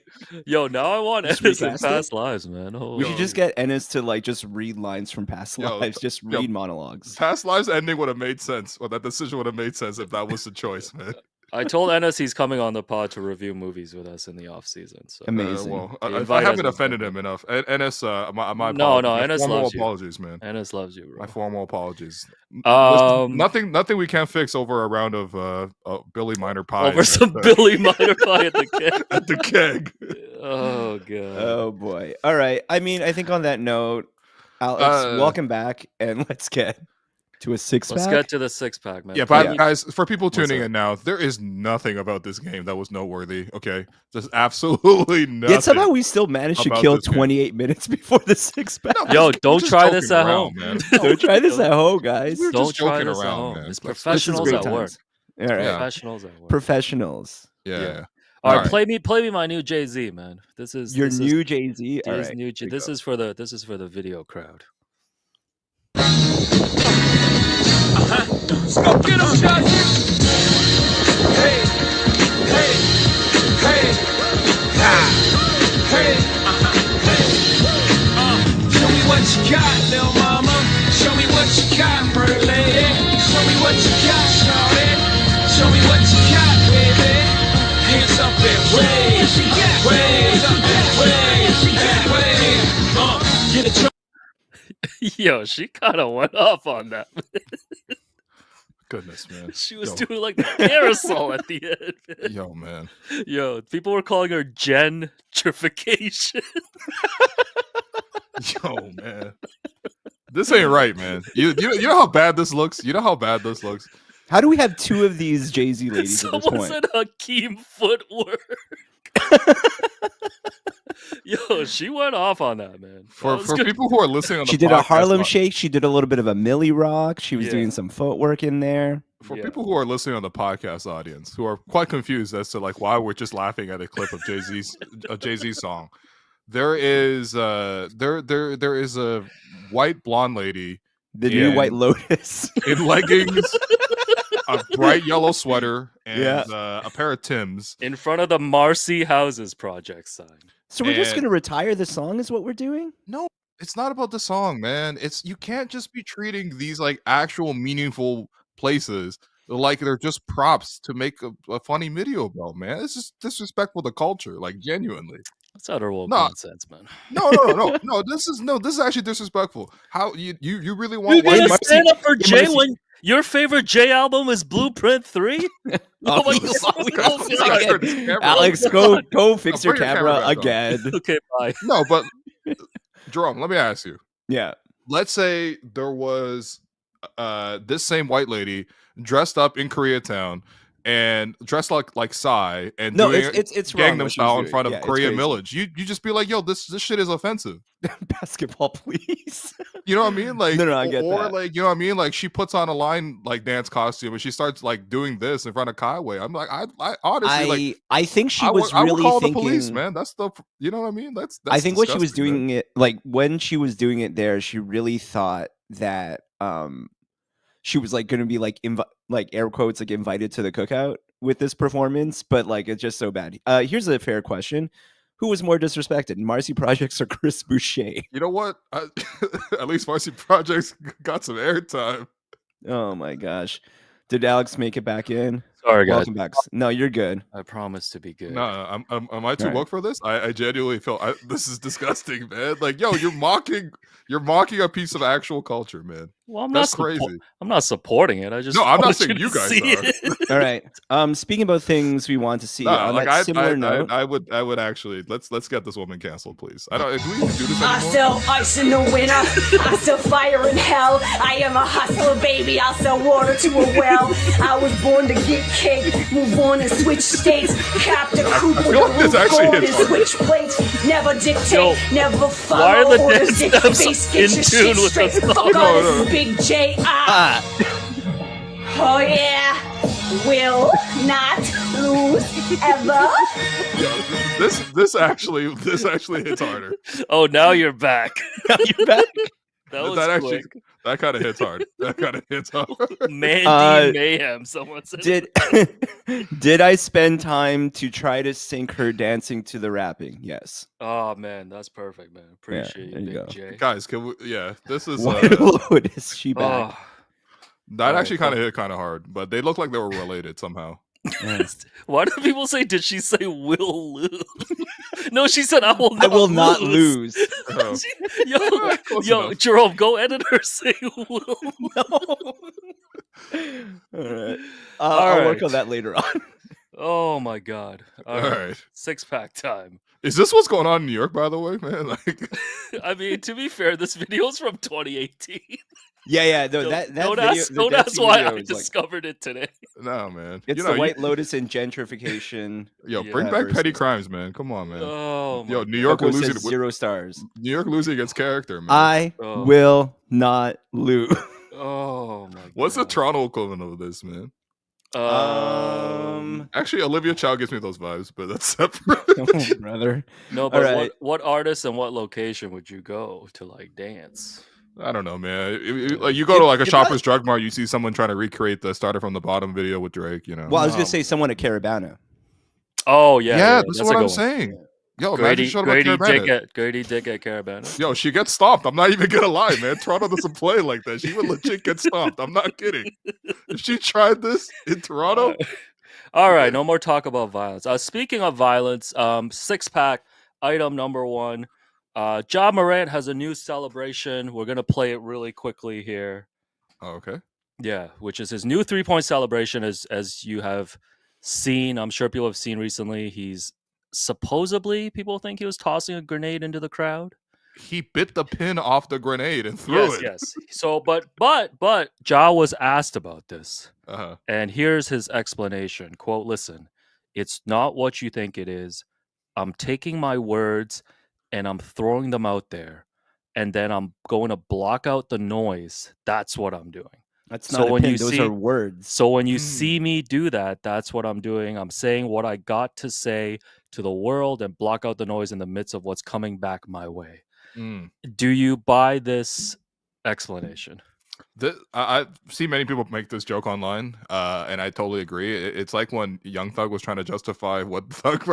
A: Yo, now I want
C: Just
A: Ennis in
C: recast it?
A: past lives, man. Oh,
C: We should just get Ennis to like just read lines from past
B: Yo,
C: lives, just
B: yo,
C: read monologues.
B: Past lives ending would have made sense, or that decision would have made sense if that was the choice, man.
A: I told Ennis he's coming on the pod to review movies with us in the off season. So
C: Amazing.
B: Well,
A: The
B: I
A: invite
B: haven't
A: hasn't
B: offended
A: been-
B: him enough. Ennis, my apologies.
A: No,
B: My
A: Ennis
B: formal
A: loves you.
B: apologies, man.
A: Ennis loves you, bro.
B: My formal apologies.
A: Um,
B: Listen, nothing we can't fix over a round of Billy Minor pie
A: Over some Billy Minor pie at the keg.
B: at the keg.
A: Oh god.
C: Oh boy. All right. I mean, I think on that note, Alex, welcome back, and let's get to a six-pack.
A: Let's get to the 6-pack, man.
B: Yeah, but
C: Yeah.
B: guys, for people
A: What's
B: tuning
A: up?
B: in now, there is nothing about this game that was noteworthy. Okay, just absolutely nothing.
C: Yet somehow we still managed to
B: about
C: kill
B: this game.
C: 28 minutes before the six-pack.
B: No,
A: Yo,
B: we're
A: don't
B: just
A: try
B: joking
A: this at
B: around,
A: home.
B: man.
C: Don't try this at home, guys.
B: We're
A: Don't
B: just
A: try
B: joking
A: this at
B: around,
A: home.
B: man.
A: It's
B: Like,
A: professionals
C: great
A: at work.
C: times. All right.
B: Yeah.
A: Professionals at work.
C: Professionals.
B: Yeah.
A: Yeah.
B: All
A: All
B: right.
A: right, play me my new Jay-Z, man. This is
C: Your
A: this
C: new Jay-Z. All
A: Jay's
C: right.
A: new
C: here we
A: this
C: go.
A: is for the video crowd.
D: Get 'em, shots. Hey, hey, hey, hey, hey. Show me what you got, little mama. Show me what you got, bird lady. Show me what you got, shawty. Show me what you got, baby. Hands up and wave, wave up and wave, get a
A: Yo, she kind of went off on that.
B: Goodness, man.
A: She was doing like the carousel at the end. Man.
B: Yo, man.
A: Yo, people were calling her gentrification.
B: Yo, man. This ain't right, man. You know how bad this looks? You know how bad this looks?
C: How do we have two of these Jay-Z ladies at this
A: Someone
C: point?
A: said Hakeem footwork. Yo, she went off on that, man.
B: For people who are listening on the
C: She did a
B: podcast,
C: Harlem Shake. She did a little bit of a Millie Rock. She was
A: Yeah.
C: doing some footwork in there.
B: For
A: Yeah.
B: people who are listening on the podcast audience, who are quite confused as to like why we're just laughing at a clip of Jay-Z's song, there is there is a white blonde lady
C: The new
B: in-
C: White Lotus.
B: in leggings, a bright yellow sweater, and
C: Yeah.
B: a pair of Timbs.
A: In front of the Marcy Houses project sign.
C: So we're just
B: And-
C: gonna retire the song, is what we're doing?
B: No, it's not about the song, man. It's you can't just be treating these like actual meaningful places like they're just props to make a funny video about, man. It's just disrespectful to culture, like genuinely.
A: That's utter woke
B: No.
A: nonsense, man.
B: No. This is actually disrespectful. How you really want
A: You're
B: white
A: gonna
C: Marcy-
A: stand up for
C: Hey,
A: Jay
C: Marcy-
A: when your favorite Jay album is Blueprint 3?
C: Oh,
A: my
C: he's-
A: God.
C: oh,
A: Oh,
C: he's-
A: God.
C: again. Alex, go fix your
B: bring your
C: camera
B: camera back on.
C: again.
A: Okay, bye.
B: No, but Jerome, let me ask you.
C: Yeah.
B: Let's say there was this same white lady dressed up in Koreatown and dressed like Psy and
C: No,
B: doing
C: it's wrong.
B: Gangnam
C: what she's
B: Style in
C: doing.
B: front of
C: Yeah, it's
B: Korea
C: crazy.
B: Village. You just be like, yo, this shit is offensive.
C: Basketball, please.
B: You know what I mean? Like,
C: No, I get
B: or
C: that.
B: like, you know what I mean? Like, she puts on a line like dance costume and she starts like doing this in front of Kaiway. I'm like, I honestly like.
C: I think she
B: I
C: was
B: would
C: really
B: call
C: thinking.
B: the police, man. That's the, you know what I mean? That's
C: I think what she was
B: disgusting, man.
C: doing it like when she was doing it there, she really thought that she was like going to be like like air quotes like invited to the cookout with this performance, but like it's just so bad. Here's a fair question: who was more disrespected, Marcy Projects or Chris Boucher?
B: You know what? At least Marcy Projects got some airtime.
C: Oh my gosh, did Alex make it back in?
A: Sorry, guys.
C: Welcome back. No, you're good.
A: I promise to be good.
B: No, am I too
C: Alright.
B: woke for this? I genuinely feel this is disgusting, man. Like, yo, you're mocking a piece of actual culture, man.
A: Well, I'm
B: That's
A: not
B: crazy.
A: I'm not supporting it. I just
B: No, I'm not
A: wanted
B: saying
A: to
B: you guys
A: see
B: are.
A: it.
C: All right. Speaking about things we want to see
B: No,
C: on
B: like
C: that similar note.
B: I would actually let's get this woman canceled, please. I don't. Do we even do this
E: I
B: anymore?
E: sell ice in the winter. I sell fire in hell. I am a hustler, baby. I sell water to a well. I was born to get cake. Move on and switch states. Cop the coupe with
B: feel like
E: the
B: this
E: roof
B: actually
E: gold and
B: hits hard.
E: switch plates. Never dictate.
A: Yo,
E: never
A: why are
E: follow
A: the
E: orders.
A: dance
E: Get your
A: steps
E: face, get
A: in
E: your
A: tune
E: shit
A: with the
E: straight.
A: song?
E: Fuck
B: No,
E: all
B: no,
E: this
B: no.
E: Big J. Oh yeah. Will not lose ever.
B: This actually hits harder.
A: Oh, now you're back.
C: You're back.
A: That was
B: That actually
A: quick.
B: that kind of hits hard. That kind of hits hard.
A: Mandy Mayhem. Someone said.
C: Did I spend time to try to sync her dancing to the rapping? Yes.
A: Oh man, that's perfect, man. Appreciate
C: there
A: you,
C: you
A: Big
C: go.
A: J.
B: Guys, can we? Yeah, this is
C: White Lotus, she back.
A: Oh,
B: that
A: Alright,
B: actually kind of hit kind of hard, but they look like they were related somehow.
A: why do people say? Did she say will lose? No, she said I will. Not
C: I will not lose.
B: Oh.
A: Yo,
B: Close
A: yo,
B: enough.
A: Jerome, go edit her say will.
C: No. All right.
A: All
C: I'll work
A: right.
C: on that later on.
A: Oh my god!
B: All right.
A: 6-pack time.
B: Is this what's going on in New York, by the way, man? Like,
A: I mean, to be fair, this video is from 2018.
C: Yeah. No,
A: Don't-
C: that
A: don't
C: video,
A: ask,
C: the
A: don't
C: dancing
A: ask why
C: video
A: I
C: is like-
A: discovered it today.
B: no, man.
C: it's
B: You know,
C: the White Lotus and gentrification.
B: Yo,
A: Yeah.
B: bring back petty
C: versus-
B: crimes, man. Come on, man.
A: Oh my
B: Yo, New
A: God.
B: York, we're
C: Coco
B: losing.
C: says 0 stars.
B: New York losing against character, man.
C: I
A: Oh.
C: will not lose.
A: Oh my god.
B: What's the Toronto equivalent of this, man? Actually, Olivia Chow gives me those vibes, but that's separate.
C: Oh, brother.
A: No, but
C: right.
A: what artist and what location would you go to like dance?
B: I don't know, man. Like you go to like a
C: If
B: Shoppers Drug Mart, you see someone trying to recreate the started from the bottom video with Drake. You know.
C: Well, I was
A: No.
C: gonna say someone at Caravana.
A: Oh yeah,
B: yeah, that's
A: a
B: what
A: good
B: I'm
A: one.
B: saying. Yo, imagine
A: Grady,
B: you showed up
A: Grady
B: at Caravana.
A: Grady did get Caravana.
B: Yo, she gets stomped. I'm not even gonna lie, man. Toronto doesn't play like that. She would legit get stomped. I'm not kidding. If she tried this in Toronto,
A: All right, no more talk about violence. Speaking of violence, 6-pack item number 1. Ja Morant has a new celebration. We're gonna play it really quickly here.
B: oh, okay.
A: Yeah, which is his new 3-point celebration, as you have seen. I'm sure people have seen recently. He's supposedly, people think he was tossing a grenade into the crowd.
B: He bit the pin off the grenade and threw it.
A: Yes. So, but Ja was asked about this,
B: Uh-huh.
A: and here's his explanation. Quote, "Listen, it's not what you think it is. I'm taking my words and I'm throwing them out there, and then I'm going to block out the noise. That's what I'm doing."
C: That's
A: So
C: not a
A: when
C: pin.
A: you
C: Those
A: see-
C: are words.
A: So when you see me do that, that's what I'm doing. I'm saying what I got to say to the world and block out the noise in the midst of what's coming back my way. Do you buy this explanation?
B: I've seen many people make this joke online, and I totally agree. It's like when Young Thug was trying to justify what Thug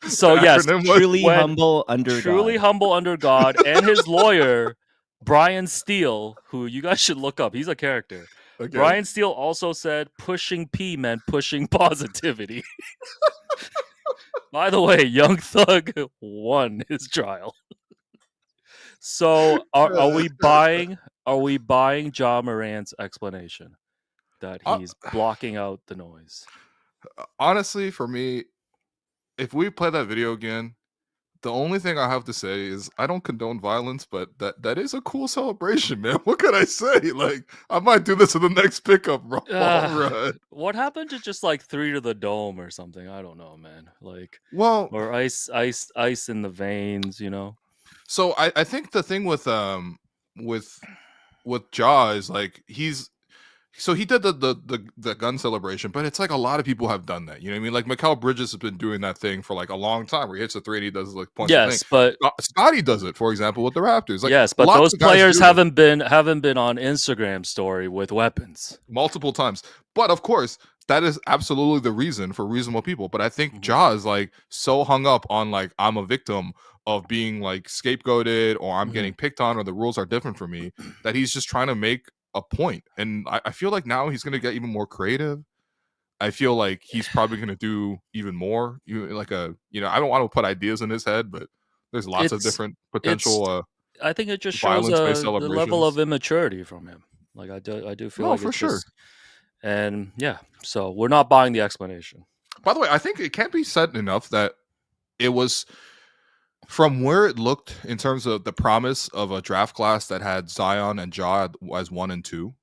A: So yes,
B: acronym was.
C: Truly
A: When-
C: humble under
A: truly
C: God.
A: humble under God, and his lawyer, Brian Steele, who you guys should look up. He's a character.
B: Okay.
A: Brian Steele also said pushing P meant pushing positivity. By the way, Young Thug won his trial. So are we buying Ja Morant's explanation that he's blocking out the noise?
B: Honestly, for me, if we play that video again, the only thing I have to say is I don't condone violence, but that is a cool celebration, man. What can I say? Like, I might do this in the next pickup, bro. Run.
A: What happened to just like 3 to the dome or something? I don't know, man. Like,
B: Well,
A: or ice in the veins, you know?
B: so I think the thing with Ja is like so he did the gun celebration, but it's like a lot of people have done that. You know what I mean? Like Mikal Bridges has been doing that thing for like a long time, where he hits a 3 and he does like points.
A: Yes, but
B: Scotty does it, for example, with the Raptors. Like,
A: yes, but
B: lots
A: those
B: of guys
A: players
B: do it
A: haven't been on Instagram story with weapons.
B: multiple times. But of course, that is absolutely the reason for reasonable people. But I think Ja is like so hung up on like I'm a victim of being like scapegoated, or I'm getting picked on, or the rules are different for me, that he's just trying to make a point. And I feel like now he's going to get even more creative. I feel like he's probably going to do even more. I don't want to put ideas in his head, but there's lots of different potential.
A: I think it just shows
B: violence-based
A: the level of
B: celebrations.
A: immaturity from him. Like I do feel
B: No,
A: like
B: for
A: it's
B: sure.
A: just- and yeah, so we're not buying the explanation.
B: By the way, I think it can't be said enough that it was, from where it looked in terms of the promise of a draft class that had Zion and Ja as 1 and 2,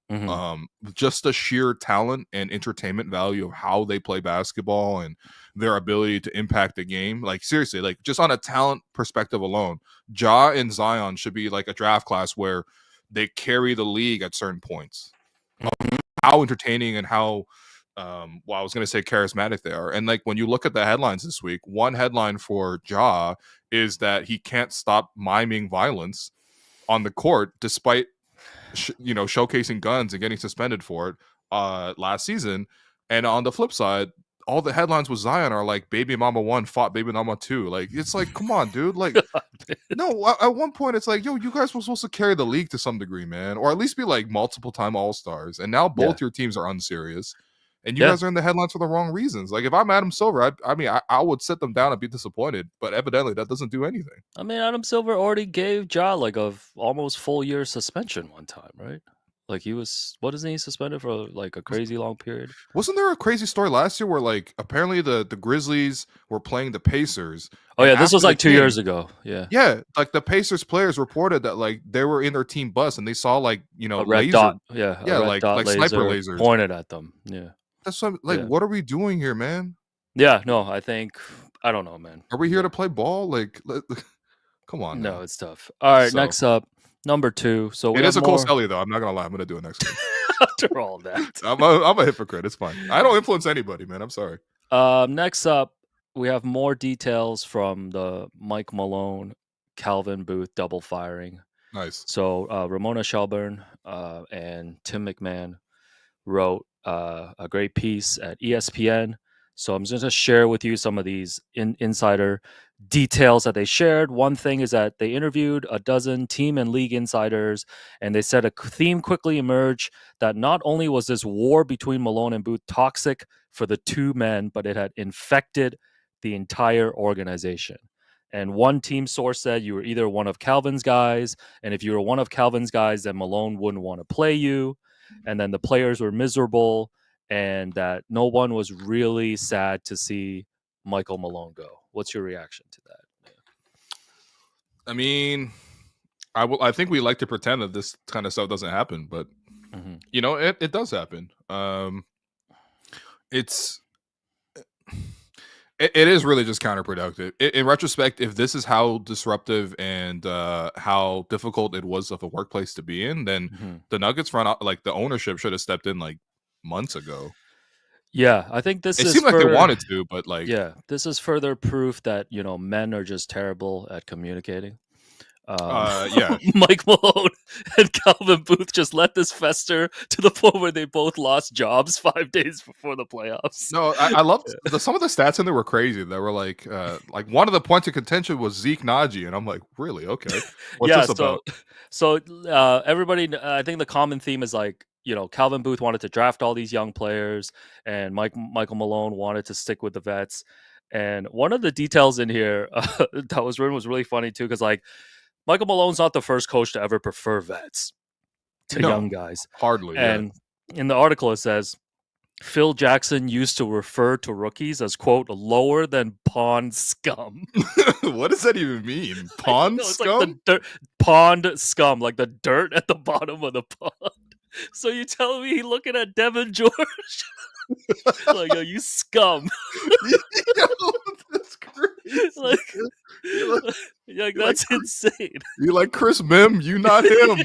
B: just the sheer talent and entertainment value of how they play basketball and their ability to impact the game. Like, seriously, like just on a talent perspective alone, Ja and Zion should be like a draft class where they carry the league at certain points. How entertaining and how I was going to say charismatic they are. And like when you look at the headlines this week, one headline for Ja is that he can't stop miming violence on the court despite showcasing guns and getting suspended for it last season. And on the flip side, all the headlines with Zion are like baby mama 1 fought baby mama 2. Like, it's like, come on, dude. Like, no, at one point it's like, yo, you guys were supposed to carry the league to some degree, man, or at least be like multiple time all-stars. And now both your teams are unserious. And you guys are in the headlines for the wrong reasons. Like, if I'm Adam Silver, I would sit them down and be disappointed. But evidently, that doesn't do anything.
A: I mean, Adam Silver already gave Ja like a almost full year suspension one time, right? Like what isn't he suspended for like a crazy long period?
B: Wasn't there a crazy story last year where like apparently the Grizzlies were playing the Pacers?
A: Oh yeah, this was like 2 years ago. Yeah.
B: Yeah, like the Pacers players reported that like they were in their team bus and they saw like
A: a red dot. Yeah, a red
B: like
A: dot
B: sniper lasers
A: pointed at them. Yeah.
B: That's what are we doing here, man?
A: Yeah, no, I don't know, man.
B: Are we here to play ball? Like, come on.
A: No, it's tough. All right, next up, number 2. So
B: it is a Cole Skelly, though. I'm not gonna lie. I'm gonna do it next week.
A: After all that,
B: I'm a hypocrite. It's fine. I don't influence anybody, man. I'm sorry.
A: Next up, we have more details from the Mike Malone, Calvin Booth double firing.
B: Nice.
A: So Ramona Shelburne and Tim McMahon wrote a great piece at ESPN. So I'm just going to share with you some of these insider details that they shared. One thing is that they interviewed a dozen team and league insiders, and they said a theme quickly emerged that not only was this war between Malone and Booth toxic for the two men, but it had infected the entire organization. And one team source said you were either one of Calvin's guys, and if you were one of Calvin's guys, then Malone wouldn't want to play you. and then the players were miserable, and that no one was really sad to see Michael Malone go. What's your reaction to that?
B: I mean, I think we like to pretend that this kind of stuff doesn't happen, but you know, it does happen. It is really just counterproductive. In retrospect, if this is how disruptive and how difficult it was of a workplace to be in, then the Nuggets like the ownership should have stepped in like months ago.
A: Yeah, I think this
B: it
A: is
B: seemed like they wanted to, but like,
A: yeah, this is further proof that, you know, men are just terrible at communicating.
B: Yeah,
A: Mike Malone and Calvin Booth just let this fester to the point where they both lost jobs 5 days before the playoffs.
B: No, I loved some of the stats in there were crazy. They were like one of the points of contention was Zeke Naji, and I'm like, really? Okay, what's this about?
A: So everybody, I think the common theme is like, you know, Calvin Booth wanted to draft all these young players, and Michael Malone wanted to stick with the vets. And one of the details in here that was written was really funny too, because like Michael Malone's not the first coach to ever prefer vets to young guys.
B: Hardly.
A: And in the article it says Phil Jackson used to refer to rookies as, quote, lower than pond scum.
B: What does that even mean? Pond scum?
A: Like pond scum, like the dirt at the bottom of the pond. So you tell me looking at Devin George like, yo, you scum.
B: That's crazy.
A: Like that's insane.
B: You like Chris Mim, you not him.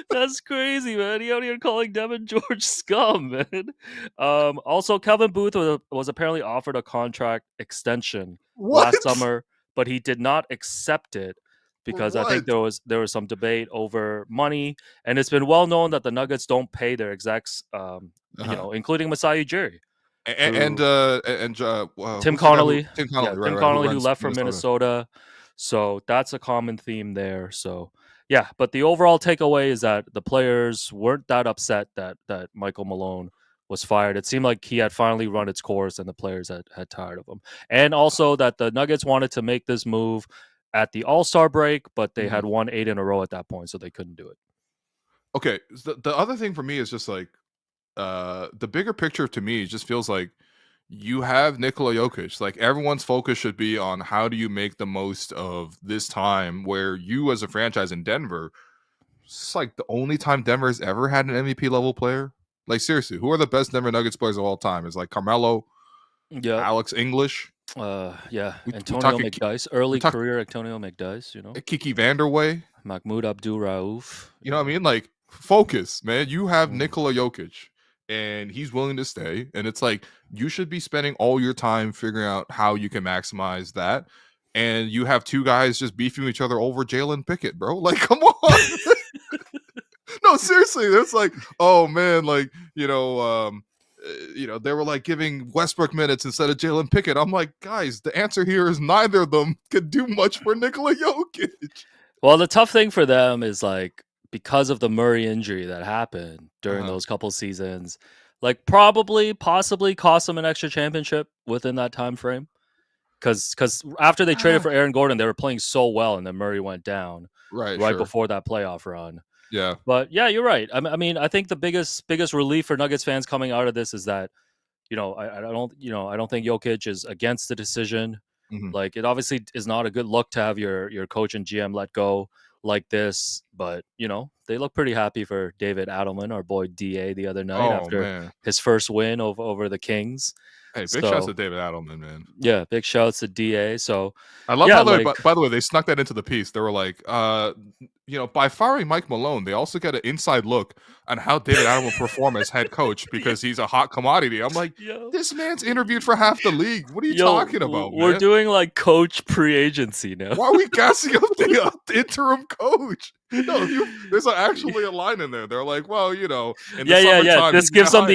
A: That's crazy, man. He out here calling Devin George scum, man. Also, Calvin Booth was apparently offered a contract extension last summer, but he did not accept it because I think there was some debate over money, and it's been well known that the Nuggets don't pay their execs, you know, including Masai Ujiri.
B: And
A: Tim Connolly.
B: Tim Connolly,
A: Tim Connolly, who left from Minnesota. So that's a common theme there. So yeah, but the overall takeaway is that the players weren't that upset that Michael Malone was fired. It seemed like he had finally run its course and the players had tired of him. And also that the Nuggets wanted to make this move at the All-Star break, but they had won 8 in a row at that point, so they couldn't do it.
B: Okay, the other thing for me is just like the bigger picture to me just feels like you have Nikola Jokic. Like everyone's focus should be on how do you make the most of this time where you as a franchise in Denver, it's like the only time Denver has ever had an MVP level player. Like seriously, who are the best Denver Nuggets players of all time? It's like Carmelo, Alex English.
A: Antonio McDyess, early career Antonio McDyess, you know.
B: Kiki Vanderway.
A: Mahmoud Abdul-Rauf.
B: You know what I mean? Like focus, man. You have Nikola Jokic. And he's willing to stay. And it's like, you should be spending all your time figuring out how you can maximize that. And you have two guys just beefing each other over Jalen Pickett, bro. Like, come on. No, seriously. It's like, oh, man, like, you know, they were like giving Westbrook minutes instead of Jalen Pickett. I'm like, guys, the answer here is neither of them could do much for Nikola Jokic.
A: Well, the tough thing for them is like, because of the Murray injury that happened during those couple seasons, like possibly cost them an extra championship within that time frame. Because after they traded for Aaron Gordon, they were playing so well, and then Murray went down right before that playoff run.
B: Yeah,
A: but yeah, you're right. I mean, I think the biggest relief for Nuggets fans coming out of this is that, you know, I don't think Jokic is against the decision. Like, it obviously is not a good look to have your coach and GM let go like this, but you know, they look pretty happy for David Adelman, our boy DA, the other night after his first win over the Kings.
B: Hey, big shouts to David Adelman, man.
A: Yeah, big shouts to DA. So
B: I love how by the way, they snuck that into the piece. They were like, you know, by firing Mike Malone, they also get an inside look on how David Adelman will perform as head coach because he's a hot commodity. I'm like, this man's interviewed for half the league. What are you talking about,
A: We're doing like coach pre-agency now.
B: Why are we gassing up the interim coach? No, there's actually a line in there. They're like, well, you know, in the summertime,
A: this gives them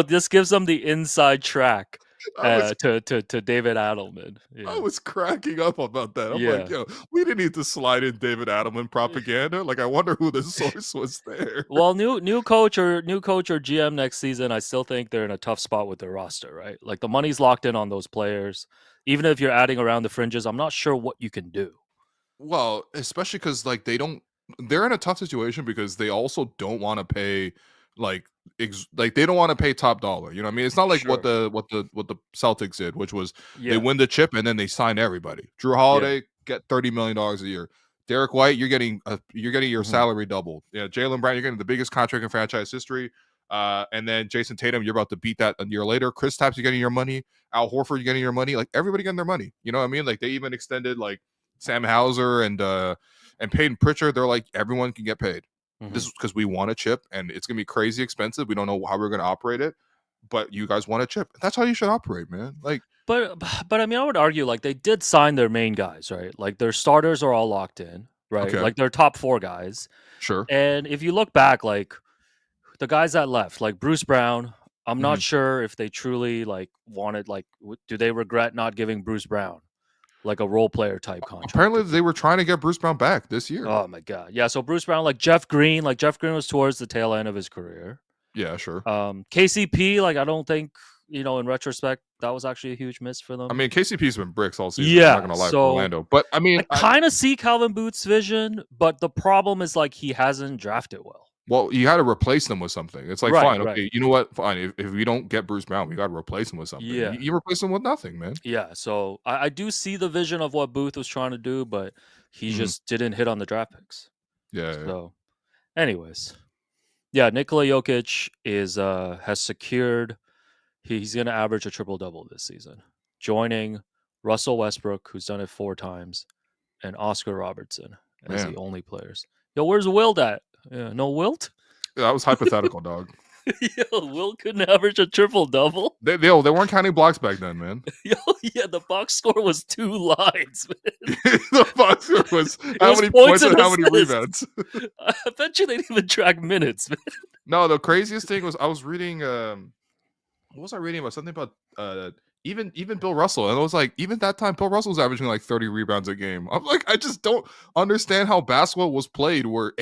A: this gives them the inside track to David Adelman.
B: I was cracking up about that. I'm like, yo, we didn't need to slide in David Adelman propaganda. Like, I wonder who the source was there.
A: Well, new coach or GM next season, I still think they're in a tough spot with their roster, right? Like the money's locked in on those players. Even if you're adding around the fringes, I'm not sure what you can do.
B: Well, especially because like they don't they're in a tough situation because they also don't want to pay like like they don't want to pay top dollar. You know what I mean? It's not like what the Celtics did, which was they win the chip and then they sign everybody. Drew Holiday get $30 million a year. Derek White, you're getting your salary doubled. Yeah, Jaylen Brown, you're getting the biggest contract in franchise history. And then Jason Tatum, you're about to beat that a year later. Chris Tapps, you're getting your money. Al Horford, you're getting your money. Like everybody getting their money. You know what I mean? Like they even extended like Sam Hauser and Peyton Pritchard. They're like everyone can get paid. This is because we want a chip, and it's gonna be crazy expensive. We don't know how we're gonna operate it, but you guys want a chip. That's how you should operate, man. Like,
A: but I mean, I would argue like they did sign their main guys, right? Like their starters are all locked in, right?
B: Okay.
A: Like their top 4 guys.
B: Sure.
A: And if you look back, like the guys that left, like Bruce Brown, I'm not sure if they truly like wanted, like, do they regret not giving Bruce Brown like a role player type contract?
B: Apparently, they were trying to get Bruce Brown back this year.
A: Oh my god, yeah. So Bruce Brown, like Jeff Green was towards the tail end of his career.
B: Yeah, sure.
A: KCP, like I don't think, in retrospect, that was actually a huge miss for them.
B: I mean, KCP's been bricks all season.
A: Yeah,
B: I'm not gonna lie, for Orlando, but I mean,
A: I kind of see Calvin Booth's vision, but the problem is like he hasn't drafted well.
B: Well, you got to replace them with something. It's like,
A: Right,
B: fine,
A: right.
B: okay, you know what? Fine. If we don't get Bruce Brown, we got to replace him with something.
A: Yeah.
B: You replace him with nothing, man.
A: Yeah, so I do see the vision of what Booth was trying to do, but he just didn't hit on the draft picks.
B: Yeah.
A: So, anyways, yeah, Nikola Jokic has secured. He's going to average a triple-double this season, joining Russell Westbrook, who's done it 4 times, and Oscar Robertson as the only players. Yo, where's Wilt at? Yeah, no Wilt?
B: Yeah, that was hypothetical, dog.
A: Yo, Wilt couldn't average a triple-double?
B: They weren't counting blocks back then, man.
A: Yo, yeah, the box score was 2 lines, man.
B: The box score was how many points and how many rebounds.
A: I bet you they didn't even track minutes, man.
B: No, the craziest thing was I was reading what was I reading about? Something about even Bill Russell. And it was like, even that time, Bill Russell was averaging like 30 rebounds a game. I'm like, I just don't understand how basketball was played where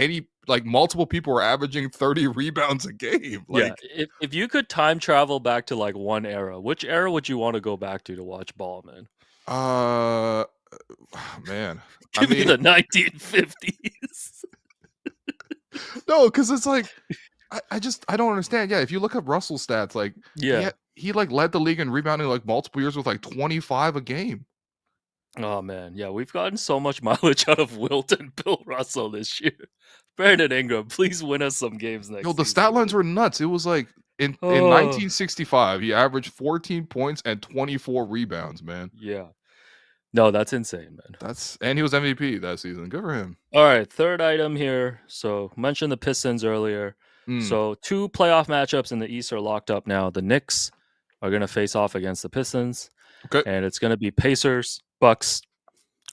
B: multiple people were averaging 30 rebounds a game. Like,
A: yeah, if you could time travel back to like one era, which era would you want to go back to watch ball, man?
B: Man.
A: Give me the 1950s.
B: No, because it's like, I don't understand. Yeah, if you look up Russell's stats, like, he like led the league in rebounding like multiple years with like 25 a game.
A: Oh man, yeah, we've gotten so much mileage out of Wilt and Bill Russell this year. Brandon Ingram, please win us some games next.
B: Yo, the
A: season.
B: stat lines were nuts. It was like in 1965, he averaged 14 points and 24 rebounds, man.
A: Yeah. No, that's insane, man.
B: And he was MVP that season. Good for him.
A: All right, third item here. So mentioned the Pistons earlier. So 2 playoff matchups in the East are locked up now. The Knicks are going to face off against the Pistons.
B: Okay.
A: And it's going to be Pacers, Bucks,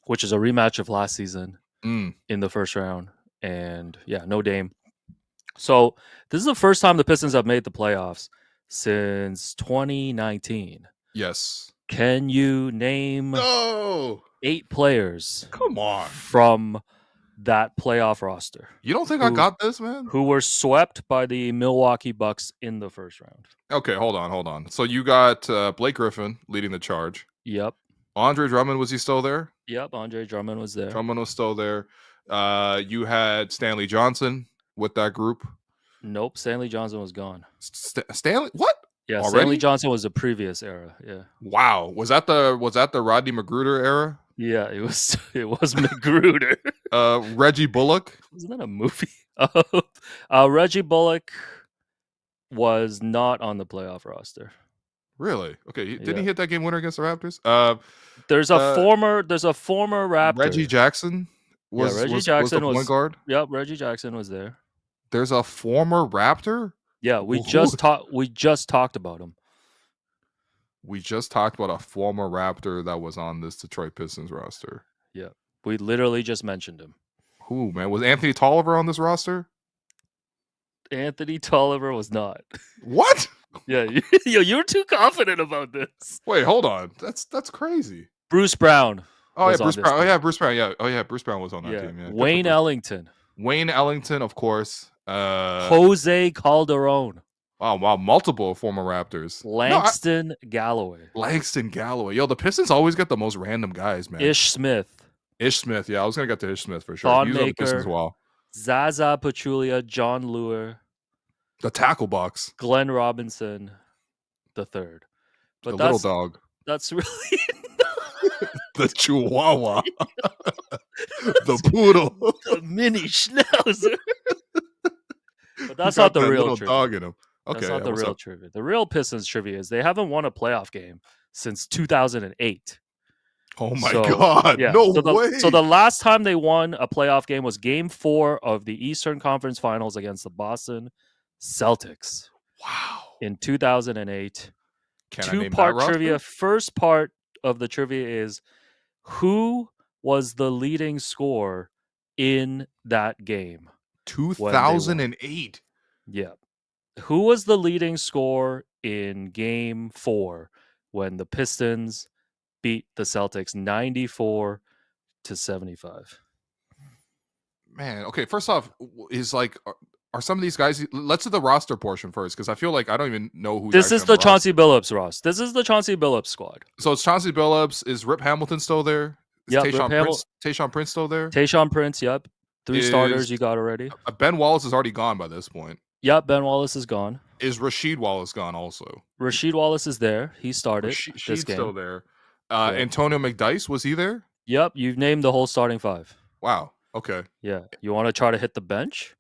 A: which is a rematch of last season in the first round. And yeah, no Dame. So this is the first time the Pistons have made the playoffs since 2019.
B: Yes.
A: Can you name 8 players?
B: Come on.
A: From that playoff roster?
B: You don't think I got this, man?
A: Who were swept by the Milwaukee Bucks in the first round.
B: Okay, hold on. So you got Blake Griffin leading the charge.
A: Yep.
B: Andre Drummond, was he still there?
A: Yep, Andre Drummond was there.
B: Drummond was still there. You had Stanley Johnson with that group.
A: Nope, Stanley Johnson was gone.
B: Stanley? What?
A: Yeah,
B: already?
A: Stanley Johnson was the previous era. Yeah.
B: Wow. Was that the Rodney Magruder era?
A: Yeah, it was Magruder.
B: Reggie Bullock?
A: Wasn't that a movie? Reggie Bullock was not on the playoff roster.
B: Really? Okay. Didn't he hit that game winner against the Raptors?
A: There's a former Raptor.
B: Reggie Jackson was the point guard.
A: Yep, Reggie Jackson was there.
B: There's a former Raptor?
A: Yeah, we just talked about him.
B: We just talked about a former Raptor that was on this Detroit Pistons roster.
A: Yeah. We literally just mentioned him.
B: Who, man? Was Anthony Tolliver on this roster?
A: Anthony Tolliver was not.
B: What?
A: Yeah, you were too confident about this.
B: Wait, hold on. That's crazy.
A: Bruce Brown.
B: Oh yeah, Bruce Brown. Oh yeah, Bruce Brown. Yeah. Oh yeah, Bruce Brown was on that team. Yeah.
A: Wayne Ellington.
B: Wayne Ellington, of course.
A: Jose Calderon.
B: Wow, multiple former Raptors.
A: Langston Galloway.
B: Yo, the Pistons always get the most random guys, man.
A: Ish Smith.
B: Yeah, I was gonna get to Ish Smith for sure.
A: Thon
B: He was on the Pistons as well.
A: Zaza Pachulia, John Lure,
B: The tackle box.
A: Glenn Robinson the third. But
B: The little dog.
A: That's really
B: The Chihuahua. The poodle.
A: the mini schnauzer. But that's
B: He
A: not
B: got
A: the
B: that
A: real
B: little
A: trivia.
B: dog in him. Okay,
A: That's not the
B: what's
A: real
B: up?
A: trivia. The real Pistons trivia is they haven't won a playoff game since 2008.
B: Oh my
A: So,
B: god!
A: Yeah.
B: No
A: so the,
B: way.
A: So the last time they won a playoff game was Game 4 of the Eastern Conference Finals against the Boston Celtics
B: wow.
A: in 2008.
B: Can I name that
A: Two-part
B: roster?
A: trivia. First part of the trivia is who was the leading scorer in that game?
B: 2008.
A: Yeah. Who was the leading scorer in Game 4 when the Pistons beat the Celtics 94-75?
B: Man, okay. First off, is like, are some of these guys? Let's do the roster portion first, because I feel like I don't even know who.
A: This is the Chauncey Billups, Ross. This is the Chauncey Billups squad.
B: So it's Chauncey Billups. Is Rip Hamilton still there? Is
A: Yep,
B: Tayshaun Prince still there?
A: Tayshaun Prince, yep. 3 starters you got already.
B: Ben Wallace is already gone by this point.
A: Yep, Ben Wallace is gone.
B: Is Rasheed Wallace gone also?
A: Rasheed Wallace is there. He started this
B: Rasheed's
A: game.
B: still there.
A: Yeah.
B: Antonio McDyess, was he there?
A: Yep, you've named the whole starting 5.
B: Wow. Okay.
A: Yeah. You want to try to hit the bench?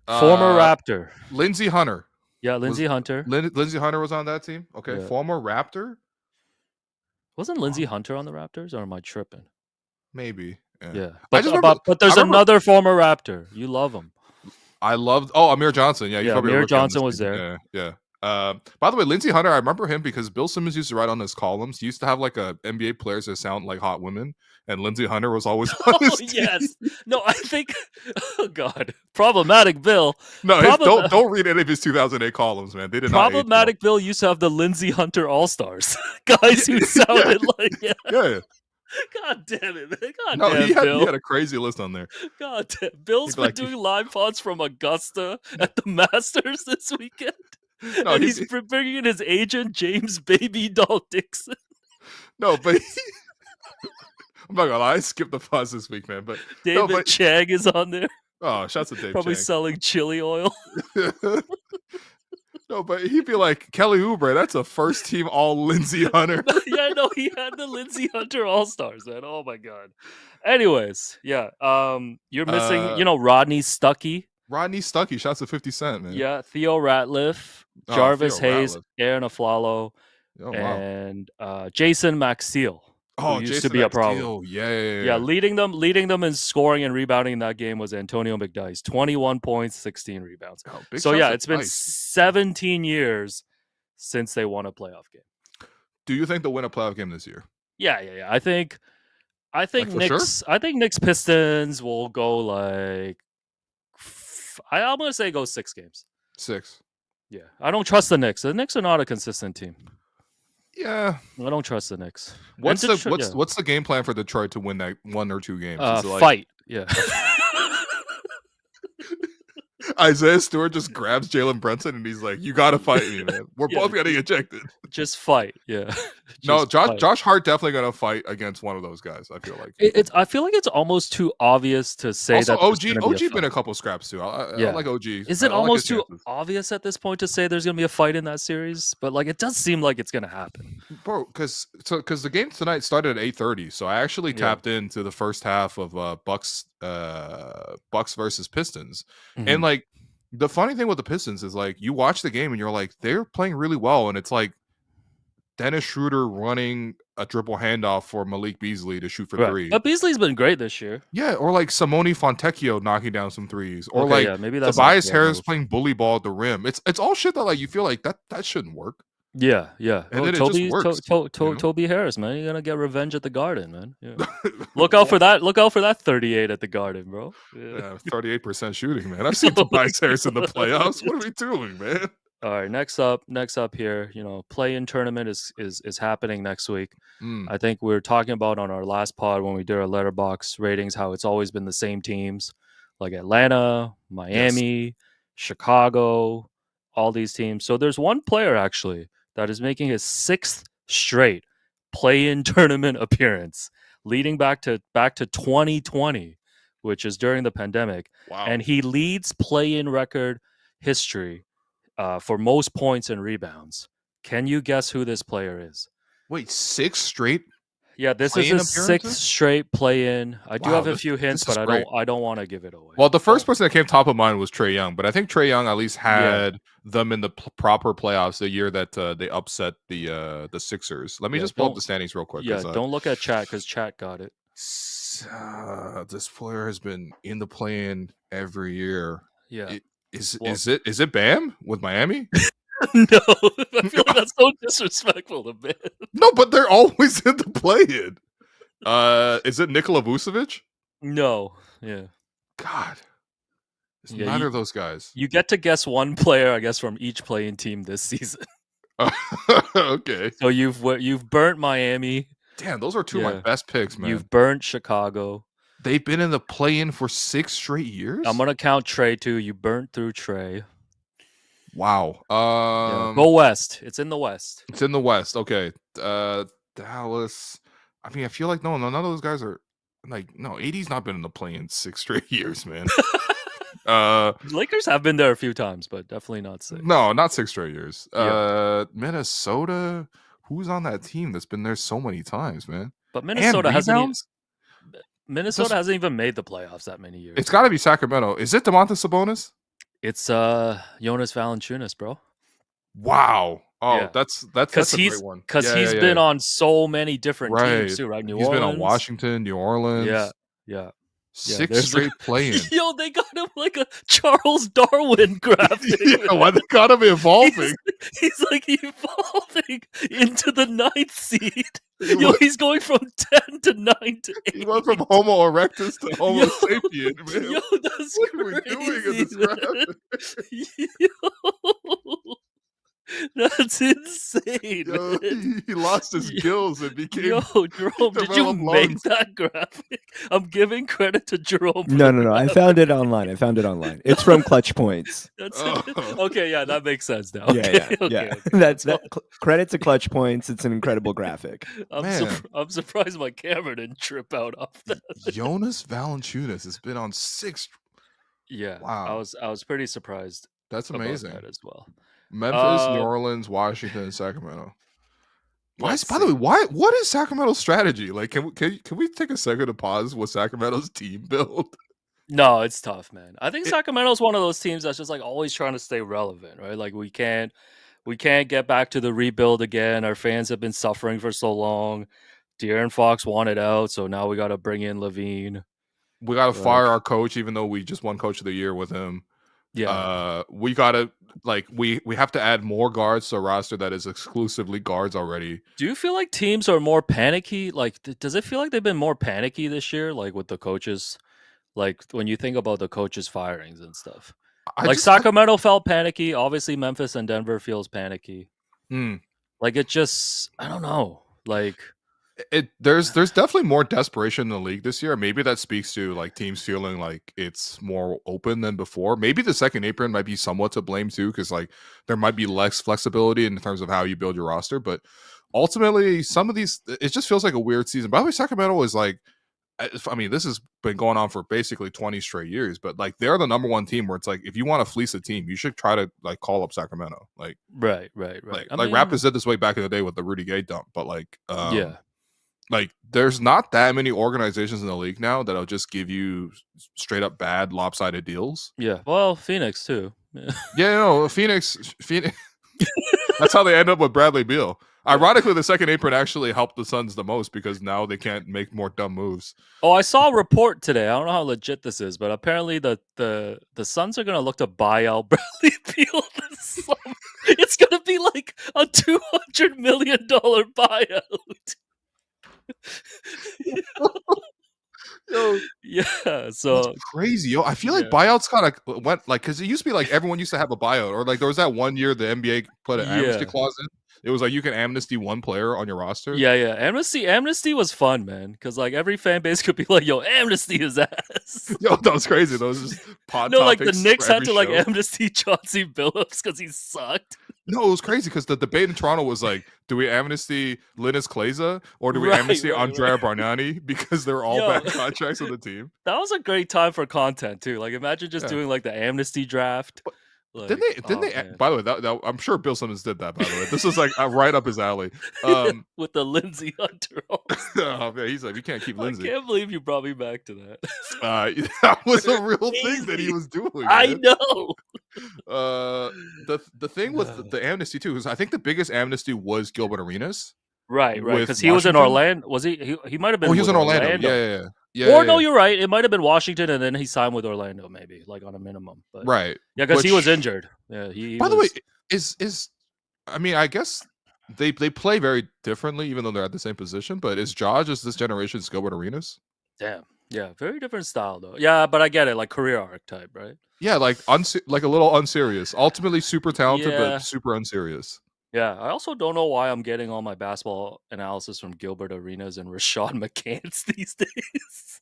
A: Former Raptor.
B: Lindsey Hunter.
A: Yeah, Lindsey Hunter.
B: Lindsey Hunter was on that team. Okay.
A: Yeah.
B: Former Raptor?
A: Wasn't Lindsey Hunter on the Raptors, or am I tripping?
B: Maybe.
A: Yeah.
B: But,
A: But there's another former Raptor. You love him.
B: I loved Amir Johnson. Yeah,
A: Amir Johnson was there.
B: Yeah. By the way, Lindsey Hunter, I remember him because Bill Simmons used to write on his columns. He used to have like a NBA players that sound like hot women, and Lindsey Hunter was always on his team.
A: Yes. No, I think. Oh God, problematic Bill.
B: No, don't read any of his 2008 columns, man. They did not.
A: Problematic Bill used to have the Lindsey Hunter All Stars guys who sounded like
B: yeah.
A: God damn it, man.
B: He
A: Bill.
B: had a crazy list on there.
A: God damn. Bill's been doing live pods from Augusta at the Masters this weekend.
B: No,
A: and he's bringing in his agent, James Baby Doll Dixon.
B: No, but I'm not gonna lie, I skipped the pods this week, man. But
A: David Chang is on there.
B: Oh, shouts to Dave
A: Probably
B: Chang.
A: selling chili oil.
B: No, but he'd be like, Kelly Oubre, that's a first team all Lindsey Hunter.
A: Yeah, no, he had the Lindsey Hunter All Stars, man. Oh my God. Anyways, yeah. You're missing, Rodney Stuckey.
B: Rodney Stuckey, shouts to 50 Cent, man.
A: Yeah, Theo Ratliff, Jarvis Hayes, Aaron Aflalo, and Jason Maxiel.
B: Oh,
A: used
B: Jason
A: to be a
B: Maxiel.
A: problem.
B: Yeah.
A: Leading them in scoring and rebounding in that game was Antonio McDyess. 21 points, 16 rebounds.
B: Oh,
A: so yeah, it's been 17 years since they won a playoff game.
B: Do you think they'll win a playoff game this year?
A: Yeah. I think Knicks. Sure? I think Knicks Pistons will go like. I'm gonna say go 6 games.
B: 6.
A: Yeah, I don't trust the Knicks. The Knicks are not a consistent team.
B: Yeah,
A: I don't trust the Knicks.
B: What's the game plan for Detroit to win that 1 or 2 games?
A: Fight. Yeah.
B: Isaiah Stewart just grabs Jalen Brunson and he's like, "You got to fight me, man. We're both getting ejected."
A: Just fight. Yeah.
B: No, Josh Hart definitely gonna fight against one of those guys. I feel like
A: I feel like it's almost too obvious to say
B: also,
A: that.
B: OG been a couple scraps too. I like OG.
A: Is it almost too obvious at this point to say there's gonna be a fight in that series? But like, it does seem like it's gonna happen,
B: bro. Because the game tonight started at 8:30, so I actually tapped into the first half of Bucks versus Pistons, and like the funny thing with the Pistons is like you watch the game and you're like they're playing really well, and it's like Dennis Schroeder running a dribble handoff for Malik Beasley to shoot for 3.
A: But Beasley's been great this year.
B: Yeah, or like Simone Fontecchio knocking down some threes, or
A: maybe that's
B: Tobias Harris playing bully ball at the rim. It's all shit that like you feel like that shouldn't work.
A: Yeah.
B: And then it just works.
A: Toby Harris, man, you're gonna get revenge at the Garden, man. Yeah. Look out for that. Look out for that 38 at the Garden, bro.
B: Yeah, 38% shooting, man. I've seen Tobias Harris in the playoffs. What are we doing, man?
A: All right, next up here, play-in tournament is happening next week. I think we were talking about on our last pod when we did our letterbox ratings how it's always been the same teams, like Atlanta, Miami, Chicago, all these teams. So there's one player actually that is making his 6th straight play-in tournament appearance, leading back to 2020 which is during the pandemic,
B: Wow.
A: and he leads play-in record history for most points and rebounds. Can you guess who this player is?
B: Wait, 6 straight?
A: Yeah, this is
B: Play-in
A: his 6th
B: appearances?
A: straight play-in. I do
B: Wow,
A: have a few hints,
B: this is
A: but
B: great.
A: I don't want to give it away.
B: Well, the first person that came top of mind was Trae Young, but I think Trae Young at least
A: Yeah.
B: had them in the proper playoffs the year that they upset the Sixers. Let me
A: Yeah,
B: just pull up
A: don't-
B: the standings real quick.
A: Yeah,
B: 'cause,
A: don't look at chat because chat got it.
B: this player has been in the play-in every year.
A: Yeah.
B: Is
A: Well-
B: is it Bam with Miami?
A: No, I feel like that's so disrespectful to Ben.
B: No, but they're always in the play-in. Is it Nikola Vucevic?
A: No, yeah.
B: God, it's
A: Yeah,
B: neither
A: you-
B: of those guys.
A: You get to guess one player, I guess, from each playing team this season.
B: Okay.
A: So you've burnt Miami.
B: Damn, those are two of my
A: Yeah.
B: best picks, man.
A: You've burnt Chicago.
B: They've been in the play-in for 6 straight years.
A: I'm gonna count Trey too. You burnt through Trey.
B: Wow.
A: Yeah, go West. It's in the West.
B: It's in the West. Okay. Dallas. I mean, I feel like none of those guys are like no. AD's not been in the play-in 6 straight years, man.
A: Lakers have been there a few times, but definitely not 6.
B: No, not 6 straight years.
A: Yeah.
B: Minnesota. Who's on that team that's been there so many times, man?
A: But Minnesota
B: and
A: hasn't.
B: rebounds?
A: Minnesota hasn't even made the playoffs that many years.
B: It's got to be Sacramento. Is it Domantas Sabonis?
A: It's Jonas Valanciunas, bro.
B: Wow. Oh,
A: Yeah.
B: that's
A: Because
B: a
A: he's
B: great one.
A: because
B: Yeah,
A: he's
B: yeah,
A: been
B: yeah.
A: on so many different
B: Right.
A: teams too, right? New
B: He's
A: Orleans.
B: been on Washington, New Orleans.
A: Yeah.
B: 6
A: there's-
B: straight play-in.
A: Yo, they got him like a Charles Darwin graphic.
B: Yeah, why they got him evolving?
A: He's like evolving into the 9th seed.
B: He
A: Yo,
B: went-
A: he's going from 10 to 9 to 8.
B: He went from Homo erectus to Homo
A: Yo,
B: sapien, man.
A: Yo, that's
B: What are we doing in this
A: crazy, man. Yo, that's insane,
B: Yo,
A: man.
B: he lost his gills and became.
A: Yo, Jerome, did you
B: developed
A: make
B: lungs.
A: that graphic? I'm giving credit to Jerome. for
C: No,
A: the
C: no, no. I
A: graphic.
C: found it online. It's from Clutch Points.
A: That's
B: Oh.
A: okay. Yeah, that makes sense now.
C: Yeah,
A: Okay,
C: yeah,
A: okay,
C: yeah.
A: okay.
C: That's that. Credit to Clutch Points. It's an incredible graphic.
B: Man.
A: I'm surprised my camera didn't trip out off that.
B: Jonas Valanciunas has been on 6.
A: Yeah,
B: Wow.
A: I was pretty surprised
B: That's
A: about
B: amazing.
A: that as well.
B: Memphis, New
A: Uh,
B: Orleans, Washington, and Sacramento. Why?
A: Let's
B: By the
A: see.
B: way, what is Sacramento's strategy? Like, can we take a second to pause with Sacramento's team build?
A: No, it's tough, man. I think
B: It-
A: Sacramento's one of those teams that's just like always trying to stay relevant, right? Like we can't get back to the rebuild again. Our fans have been suffering for so long. De'Aaron Fox wanted out, so now we got to bring in Levine.
B: We got to
A: Right.
B: fire our coach, even though we just won Coach of the Year with him.
A: Yeah,
B: We gotta we have to add more guards to a roster that is exclusively guards already.
A: do you feel like teams are more panicky? Like, does it feel like they've been more panicky this year? Like with the coaches, like when you think about the coaches' firings and stuff. Like Sacramento felt panicky. Obviously, Memphis and Denver feels panicky. Like it just, I don't know. Like,
B: There's definitely more desperation in the league this year. Maybe that speaks to like teams feeling like it's more open than before. Maybe the second apron might be somewhat to blame too, because like there might be less flexibility in terms of how you build your roster. But ultimately, some of these, it just feels like a weird season. By the way, Sacramento is like, I mean, this has been going on for basically 20 straight years, but like they're the number one team where it's like if you want to fleece a team, you should try to like call up Sacramento. Like
A: right.
B: like
A: I mean,
B: Raptors did this way back in the day with the Rudy Gay dump, but like
A: yeah.
B: like there's not that many organizations in the league now that'll just give you straight up bad lopsided deals.
A: Yeah. Well, Phoenix too. Yeah.
B: Yeah, no, Phoenix. That's how they end up with Bradley Beal. Ironically, the second apron actually helped the Suns the most because now they can't make more dumb moves.
A: Oh, I saw a report today. I don't know how legit this is, but apparently the Suns are gonna look to buy out Bradley Beal this summer. It's gonna be like a $200 million buyout.
B: Yo,
A: Yeah. So
B: that's crazy. Yo, I feel like
A: Yeah.
B: buyouts kind of went like because it used to be like everyone used to have a buyout, or like there was that one year the NBA put an amnesty
A: Yeah.
B: clause in. It was like you can amnesty one player on your roster.
A: Yeah, yeah. Amnesty was fun, man. Because like every fan base could be like, "Yo, amnesty his ass."
B: Yo, that was crazy. Those just pod
A: No, like the
B: topics
A: Knicks
B: for
A: had
B: every
A: to like
B: show.
A: amnesty Chauncey Billups because he sucked.
B: No, it was crazy because the debate in Toronto was like, do we amnesty Linus Kleza or do we
A: Right,
B: amnesty
A: right,
B: Andrea Bargnani because they're all
A: Yo.
B: bad contracts on the team?
A: That was a great time for content too. Like imagine just
B: Yeah.
A: doing like the amnesty draft. Like,
B: Didn't they?
A: man.
B: By the way, that I'm sure Bill Simmons did that. By the way, this is like right up his alley.
A: With the Lindsay Hunter.
B: Oh, man, he's like, you can't keep
A: I
B: Lindsay.
A: can't believe you brought me back to that.
B: That was a real thing that he was doing.
A: I
B: man.
A: know.
B: The thing with the amnesty too is I think the biggest amnesty was Gilbert Arenas.
A: Right,
B: with
A: because he was in
B: Washington.
A: Orlando. Was he? He might have been.
B: Oh, he was
A: with
B: in Orlando. Yeah.
A: Or no, you're right. It might have been Washington, and then he signed with Orlando, maybe like on a minimum. But
B: right.
A: yeah, because he was
B: Which-
A: injured. Yeah. He
B: By the way,
A: was-
B: is I mean, I guess they play very differently, even though they're at the same position. But is Ja just this generation's Gilbert Arenas?
A: damn. Yeah, very different style though. Yeah, but I get it, like career arc type, right?
B: Yeah, like like a little unserious. Ultimately, super talented,
A: Yeah.
B: but super unserious.
A: Yeah, I also don't know why I'm getting all my basketball analysis from Gilbert Arenas and Rashad McCants these days.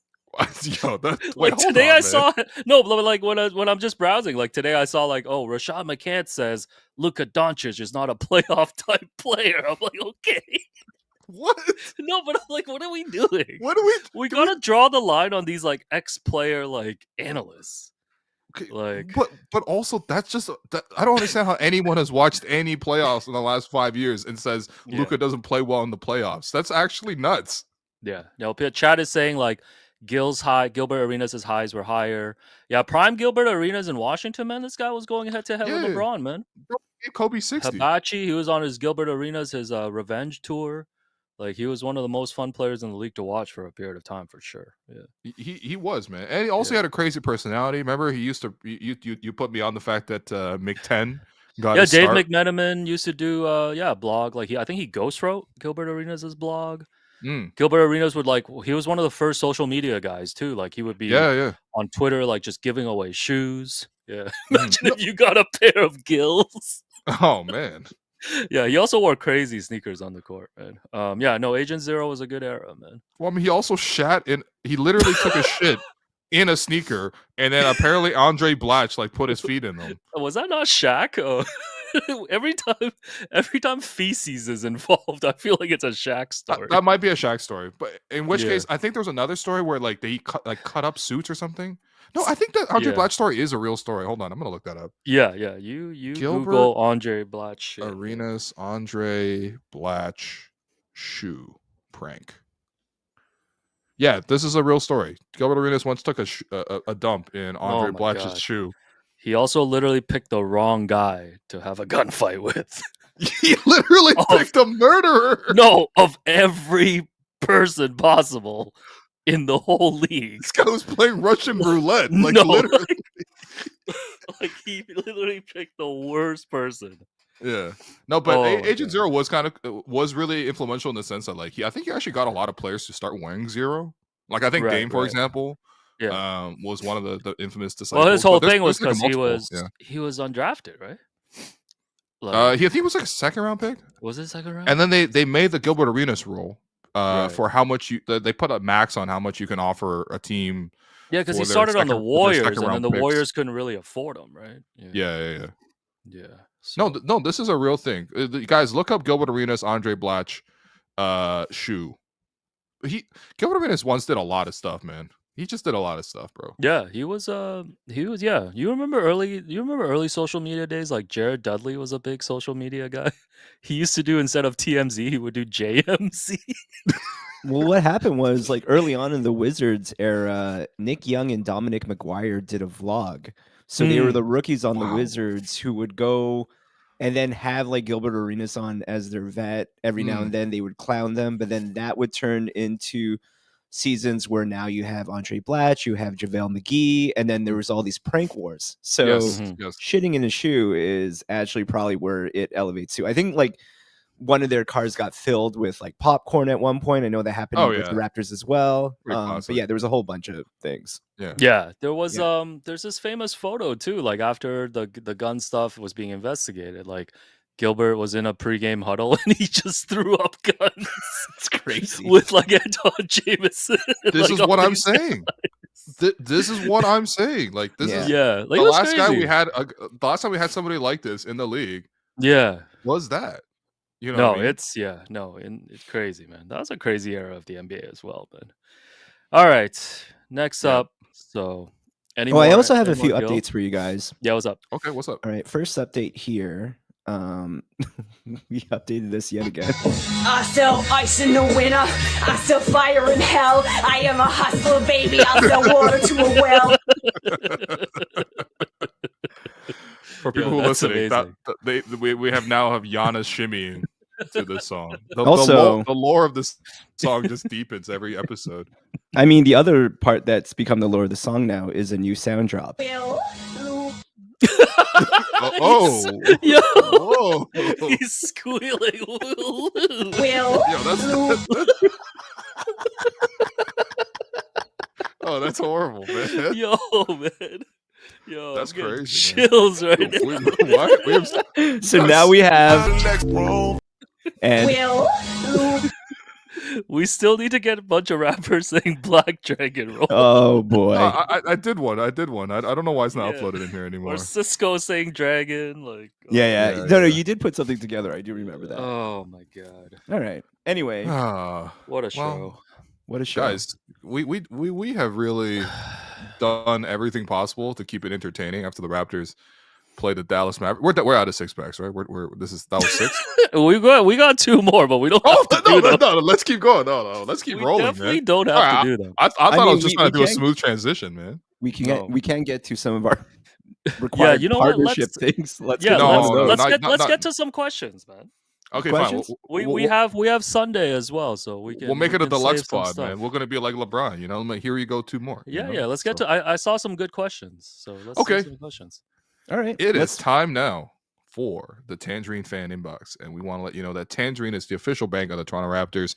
B: Yo, that, wait,
A: Like
B: hold
A: today
B: on,
A: I
B: man.
A: saw no, but like when I'm just browsing, like today I saw like, oh, Rashad McCants says Luka Doncic is not a playoff type player. I'm like, okay.
B: What?
A: No, but I'm like, what are we doing?
B: What do we?
A: We gotta draw the line on these like ex-player like analysts.
B: Okay,
A: Like
B: but also that's just I don't understand how anyone has watched any playoffs in the last 5 years and says
A: Yeah.
B: Luka doesn't play well in the playoffs. That's actually nuts.
A: yeah. No, Chad is saying like Gilbert Arenas' highs were higher. Yeah, prime Gilbert Arenas in Washington, man. This guy was going head to head with
B: Yeah.
A: LeBron, man.
B: Bro, gave Kobe 60.
A: Hibachi, he was on his Gilbert Arenas, his revenge tour. Like he was one of the most fun players in the league to watch for a period of time, for sure. Yeah,
B: He was, man, and he also had a crazy personality. Remember, he used to you put me on the fact that McTen got
A: yeah.
B: his
A: Dave
B: start.
A: McMenamin used to do blog. Like I think he ghost wrote Gilbert Arenas' blog.
B: Mm.
A: Gilbert Arenas would he was one of the first social media guys too. Like he would be
B: Yeah.
A: on Twitter, like just giving away shoes. Yeah,
B: Mhm.
A: imagine if you got a pair of Gills.
B: Oh man,
A: Yeah, he also wore crazy sneakers on the court, man. Yeah, no, Agent Zero was a good era, man.
B: well, I mean, he also shat in. He literally took a shit in a sneaker, and then apparently Andre Blatch like put his feet in them.
A: Was that not Shaq? Oh. every time feces is involved, I feel like it's a Shaq story.
B: That might be a Shaq story, but in which
A: Yeah.
B: case, I think there was another story where like they cut up suits or something. No, I think that Andre
A: Yeah.
B: Blatch story is a real story. Hold on, I'm gonna look that up.
A: Yeah. You
B: Gilbert
A: Google Andre Blatch shit.
B: Arenas Andre Blatch shoe prank. Yeah, this is a real story. Gilbert Arenas once took a dump in Andre
A: my
B: Blatch's
A: God.
B: shoe.
A: He also literally picked the wrong guy to have a gunfight with.
B: He literally
A: Oh.
B: picked a murderer.
A: No, of every person possible in the whole league.
B: This guy was playing Russian roulette. Like
A: No.
B: literally.
A: Like he literally picked the worst person.
B: Yeah. No, but
A: Oh my
B: Agent
A: God.
B: Zero was really influential in the sense that like I think he actually got a lot of players to start wearing zero. Like I think
A: Right,
B: Dame, for
A: right.
B: example,
A: Yeah.
B: was one of the infamous disciples.
A: Well, his
B: but
A: whole
B: there's-
A: thing was
B: there's, like, a
A: because
B: multiple,
A: he was undrafted, right? Like,
B: I think it was like a second round pick,
A: was it second round?
B: and then they made the Gilbert Arenas rule
A: Right.
B: for how much they put a max on how much you can offer a team.
A: Yeah, because he
B: for their
A: started on the
B: second- for their
A: Warriors, and
B: second-round
A: then the
B: picks.
A: Warriors couldn't really afford him, right?
B: Yeah.
A: Yeah.
B: No, no, this is a real thing. Guys, look up Gilbert Arenas Andre Blatch shoe. Gilbert Arenas once did a lot of stuff, man. He just did a lot of stuff, bro.
A: Yeah, he was yeah. You remember early social media days? Like Jared Dudley was a big social media guy. He used to do, instead of TMZ, he would do JMZ.
C: Well, what happened was like early on in the Wizards era, Nick Young and Dominic McGuire did a vlog. So they were the rookies on the
B: Wow.
C: Wizards who would go and then have like Gilbert Arenas on as their vet. Every now and then they would clown them, but then that would turn into seasons where now you have Andre Blatch, you have JaVale McGee, and then there was all these prank wars. So
B: Yes,
A: Mhm.
B: yes.
C: shitting in a shoe is actually probably where it elevates to. I think like one of their cars got filled with like popcorn at one point. I know that happened
B: Oh,
C: with
B: yeah.
C: the Raptors as well.
B: Pretty
C: But
B: classic.
C: yeah, there was a whole bunch of things.
A: Yeah, there was
C: Yeah.
A: there's this famous photo too, like after the gun stuff was being investigated. Like Gilbert was in a pregame huddle and he just threw up guns.
C: It's crazy.
A: With like Anton Jameson.
B: This
A: like,
B: is what I'm saying. This is what I'm saying. Like this is
A: like
B: the last guy we had. The last time we had somebody like this in the league.
A: Yeah,
B: was that? You know,
A: no,
B: what I mean?
A: It's crazy, man. That was a crazy era of the NBA as well, man. All right, next up. So,
C: I also have a few updates for you guys.
A: Yeah, what's up?
B: Okay, what's up?
C: All right, first update here. We updated this yet again.
E: I sell ice in the winter. I sell fire in hell. I am a hustler, baby. I'll sell water to a well.
B: For people who are listening, we now have Giannis shimmying to this song. The lore of this song just deepens every episode.
C: I mean, the other part that's become the lore of the song now is a new sound drop.
A: Yo, he's squealing.
B: Oh, that's horrible, man.
A: Yo, man. Yo,
B: that's crazy.
A: Chills right now.
B: What?
C: So now we have, and
A: we still need to get a bunch of rappers saying Black Dragon Roll.
C: Oh boy,
B: I did one. I don't know why it's not uploaded in here anymore.
A: Or Cisco saying Dragon, like
C: yeah. No, you did put something together. I do remember that.
A: Oh my god.
C: All right. Anyway,
A: what a show.
C: What a show,
B: guys. We have really done everything possible to keep it entertaining after the Raptors play the Dallas Mavericks. We're out of six packs, right? That was six.
A: we got two more, but we don't.
B: No. Let's keep going. No. Let's keep rolling,
A: definitely
B: man.
A: Don't have to do them.
B: I thought I was just trying to do a smooth transition, man.
C: We can get to some of our required partnership things.
A: Let's get to some questions, man.
B: Okay, fine.
A: We have Sunday as well, so we'll
B: make it a deluxe pod, man. We're gonna be like LeBron, you know. Here you go, two more.
A: Yeah. Let's get to. I saw some good questions, so let's see some questions.
C: All right,
B: it is time now for the Tangerine fan inbox, and we want to let you know that Tangerine is the official bank of the Toronto Raptors,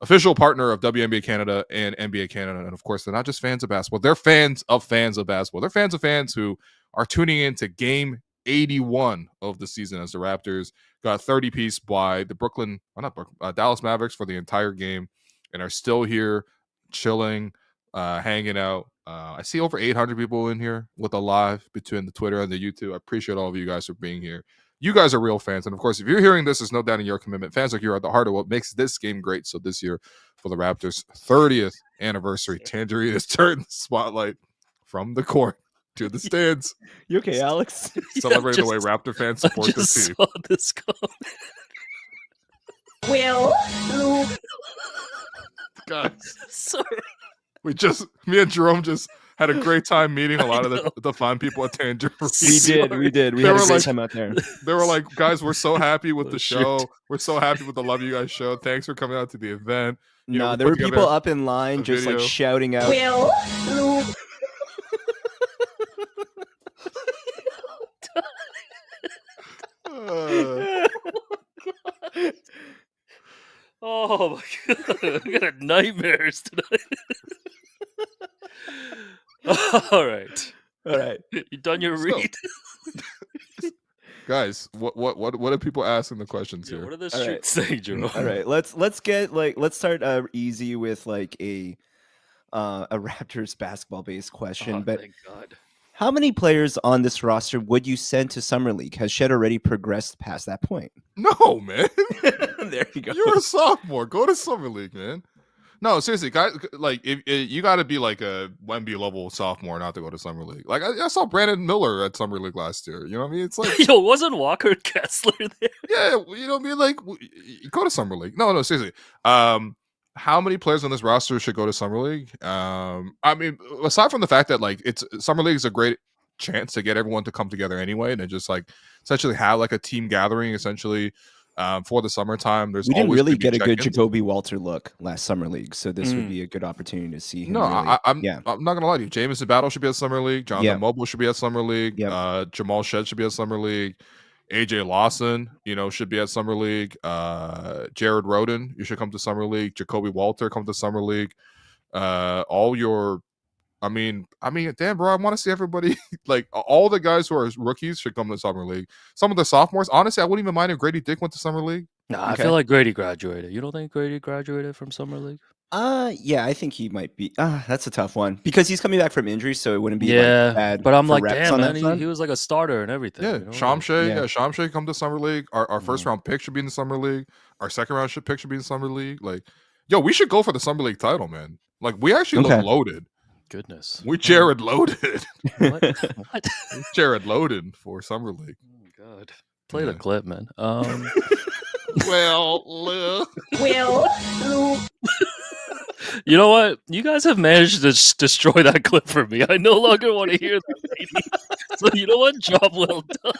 B: official partner of WNBA Canada and NBA Canada, and of course, they're not just fans of basketball; they're fans of basketball. They're fans of fans who are tuning in to Game 81 of the season as the Raptors got 30-piece by the Dallas Mavericks for the entire game, and are still here chilling, hanging out. I see over 800 people in here with a live between the Twitter and the YouTube. I appreciate all of you guys for being here. You guys are real fans, and of course, if you're hearing this, there's no doubt in your commitment. Fans like you are at the heart of what makes this game great. So this year, for the Raptors' 30th anniversary, Tangerine has turned the spotlight from the court to the stands.
C: You okay, Alex?
B: Celebrating the way Raptor fans support their team.
A: Saw this comment.
B: Guys,
A: sorry.
B: Me and Jerome just had a great time meeting a lot of the fine people at Tangerine.
C: We did. We had a great time out there.
B: They were like, guys, we're so happy with the show. We're so happy with the love you guys show. Thanks for coming out to the event.
C: There were people up in line just like shouting out.
A: Oh my god, I got nightmares tonight. All right. You done your read?
B: Guys, what are people asking the questions here?
A: What are the streets saying, Jerome?
C: All right, let's start easy with like a Raptors basketball based question. But
A: thank God.
C: How many players on this roster would you send to Summer League? Has Shed already progressed past that point?
B: No, man.
C: There you go.
B: You're a sophomore. Go to Summer League, man. No, seriously, guys. Like, if you got to be like a Wemby level sophomore not to go to Summer League. Like, I saw Brandon Miller at Summer League last year. You know what I mean? It's like,
A: wasn't Walker Kessler there?
B: Yeah, you know what I mean. Like, go to Summer League. No, seriously. How many players on this roster should go to Summer League? I mean, aside from the fact that like Summer League is a great chance to get everyone to come together anyway, and just like essentially have like a team gathering essentially for the summertime. We
C: didn't really get a good Jacoby Walter look last Summer League, so this would be a good opportunity to see him.
B: No, I'm not gonna lie to you. Jamison Battle should be at Summer League. Jonathan Mobile should be at Summer League. Jamal Shed should be at Summer League. AJ Lawson, should be at Summer League. Jared Roden, you should come to Summer League. Jacoby Walter, come to Summer League. All your I mean, damn, bro, I want to see everybody. Like all the guys who are rookies should come to Summer League. Some of the sophomores, honestly, I wouldn't even mind if Grady Dick went to Summer League.
A: Nah, I feel like Grady graduated. You don't think Grady graduated from Summer League?
C: Yeah, I think he might be. That's a tough one because he's coming back from injury, so it wouldn't be bad.
A: But I'm
C: for
A: like,
C: reps
A: damn,
C: on
A: man,
C: that
A: he was like a starter and everything.
B: Yeah,
A: you know?
B: Shamshay,
C: Like,
B: Shamshay come to Summer League. Our first round pick should be in the Summer League. Our second round pick should be in the Summer League. Like, yo, we should go for the Summer League title, man. Like, we actually look loaded.
A: Goodness,
B: We Jared loaded.
A: what?
B: Jared loaded for Summer League.
A: Oh God, play the clip, man.
B: Well,
E: Will.
A: You know what? You guys have managed to destroy that clip for me. I no longer want to hear that, lady. So you know what? Job well done.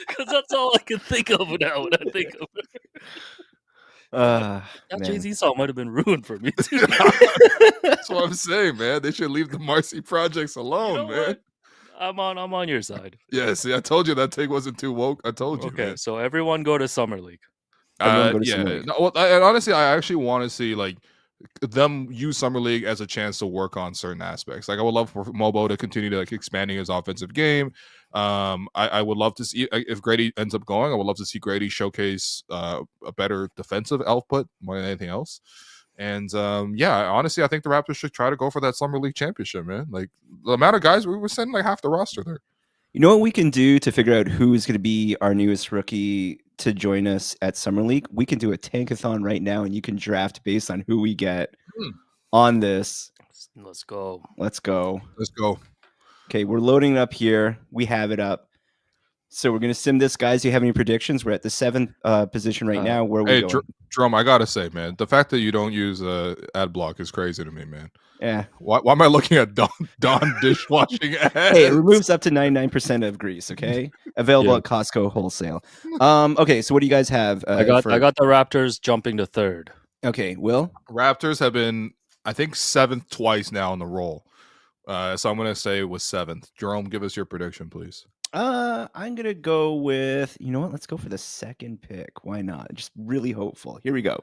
A: Because that's all I can think of now when I think of it. That Jay-Z song might have been ruined for me too.
B: That's what I'm saying, man. They should leave the Marcy projects alone,
A: You know
B: man.
A: what? I'm on your side.
B: Yeah, see, I told you that take wasn't too woke. I told you.
A: Okay,
B: man.
A: so everyone go to Summer League.
C: Everyone go to Summer League.
B: No, well, and honestly, I actually want to see like them use Summer League as a chance to work on certain aspects. Like I would love for Mobo to continue to like expanding his offensive game. I would love to see if Grady ends up going. I would love to see Grady showcase a better defensive output more than anything else. And honestly, I think the Raptors should try to go for that Summer League championship, man. Like the amount of guys we were sending like half the roster there.
C: You know what we can do to figure out who is going to be our newest rookie to join us at Summer League? We can do a tankathon right now, and you can draft based on who we get on this.
A: Let's go.
B: Let's go.
C: Okay, we're loading it up here. We have it up. So we're going to sim this, guys. Do you have any predictions? We're at the 7th position right now. Where we going?
B: Drum, I got to say, man, the fact that you don't use ad block is crazy to me, man.
C: Yeah.
B: Why am I looking at Dawn dishwashing ads?
C: Hey, it removes up to 99% of grease, okay? Available at Costco wholesale. Okay, so what do you guys have?
A: I got the Raptors jumping to 3rd.
C: Okay, Will?
B: Raptors have been, I think, 7th twice now in the roll. So I'm going to say it was 7th. Jerome, give us your prediction, please.
C: I'm going to go with, you know what? Let's go for the 2nd pick. Why not? Just really hopeful. Here we go.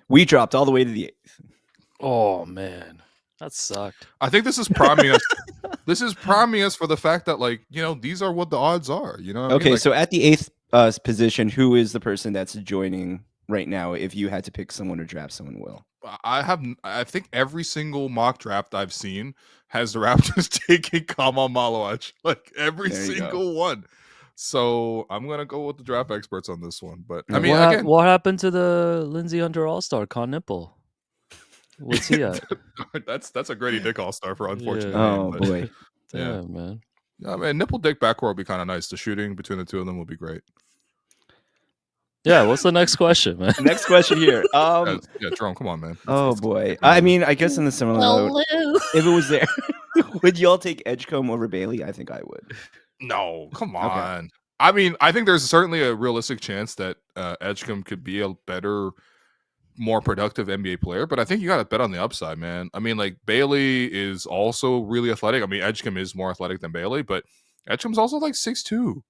C: We dropped all the way to the 8th.
A: Oh, man. That sucked.
B: I think this is priming us. This is priming us for the fact that, like, you know, these are what the odds are. You know what I mean? Like,
C: so at the 8th position, who is the person that's joining right now if you had to pick someone to draft someone, Will?
B: I think every single mock draft I've seen has the Raptors taking Kamal Malawach, like every single one. So I'm gonna go with the draft experts on this one. But I mean,
A: what happened to the Lindsay Under All-Star Con Nipple? What's he at?
B: that's a Grady Dick All-Star for unfortunate.
C: Yeah. Oh boy,
B: yeah,
A: man.
B: Yeah, man, Nipple Dick backcourt would be kind of nice. The shooting between the two of them would be great.
A: Yeah, what's the next question, man?
C: Next question here.
B: Jerome, come on, man.
C: Boy. I mean, I guess in the similar note, if it was there, would y'all take Edgecombe over Bailey? I think I would.
B: No, come on. Okay. I mean, I think there's certainly a realistic chance that Edgecombe could be a better, more productive NBA player, but I think you got to bet on the upside, man. I mean, like Bailey is also really athletic. I mean, Edgecombe is more athletic than Bailey, but Edgecombe's also like 6'2".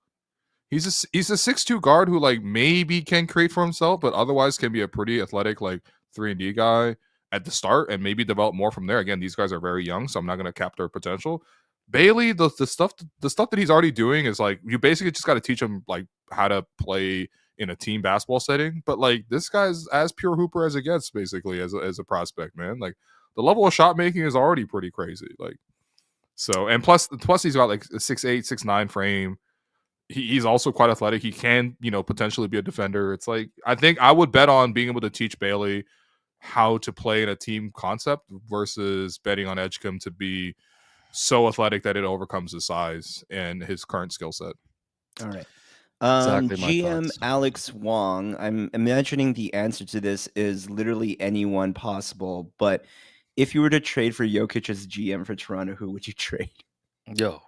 B: He's a 6'2" guard who like maybe can create for himself, but otherwise can be a pretty athletic like 3-and-D guy at the start and maybe develop more from there. Again, these guys are very young, so I'm not going to cap their potential. Bailey, the stuff that he's already doing is like you basically just got to teach him like how to play in a team basketball setting. But like this guy's as pure hooper as it gets, basically as a prospect, man. Like the level of shot making is already pretty crazy. Like so, and plus he's got like a 6'8", 6'9" frame. He's also quite athletic. He can, potentially be a defender. It's like, I think I would bet on being able to teach Bailey how to play in a team concept versus betting on Edgecombe to be so athletic that it overcomes his size and his current skill set.
C: All right.
A: Exactly
C: GM Alex Wong, I'm imagining the answer to this is literally anyone possible, but if you were to trade for Jokic as GM for Toronto, who would you trade?
A: Yo,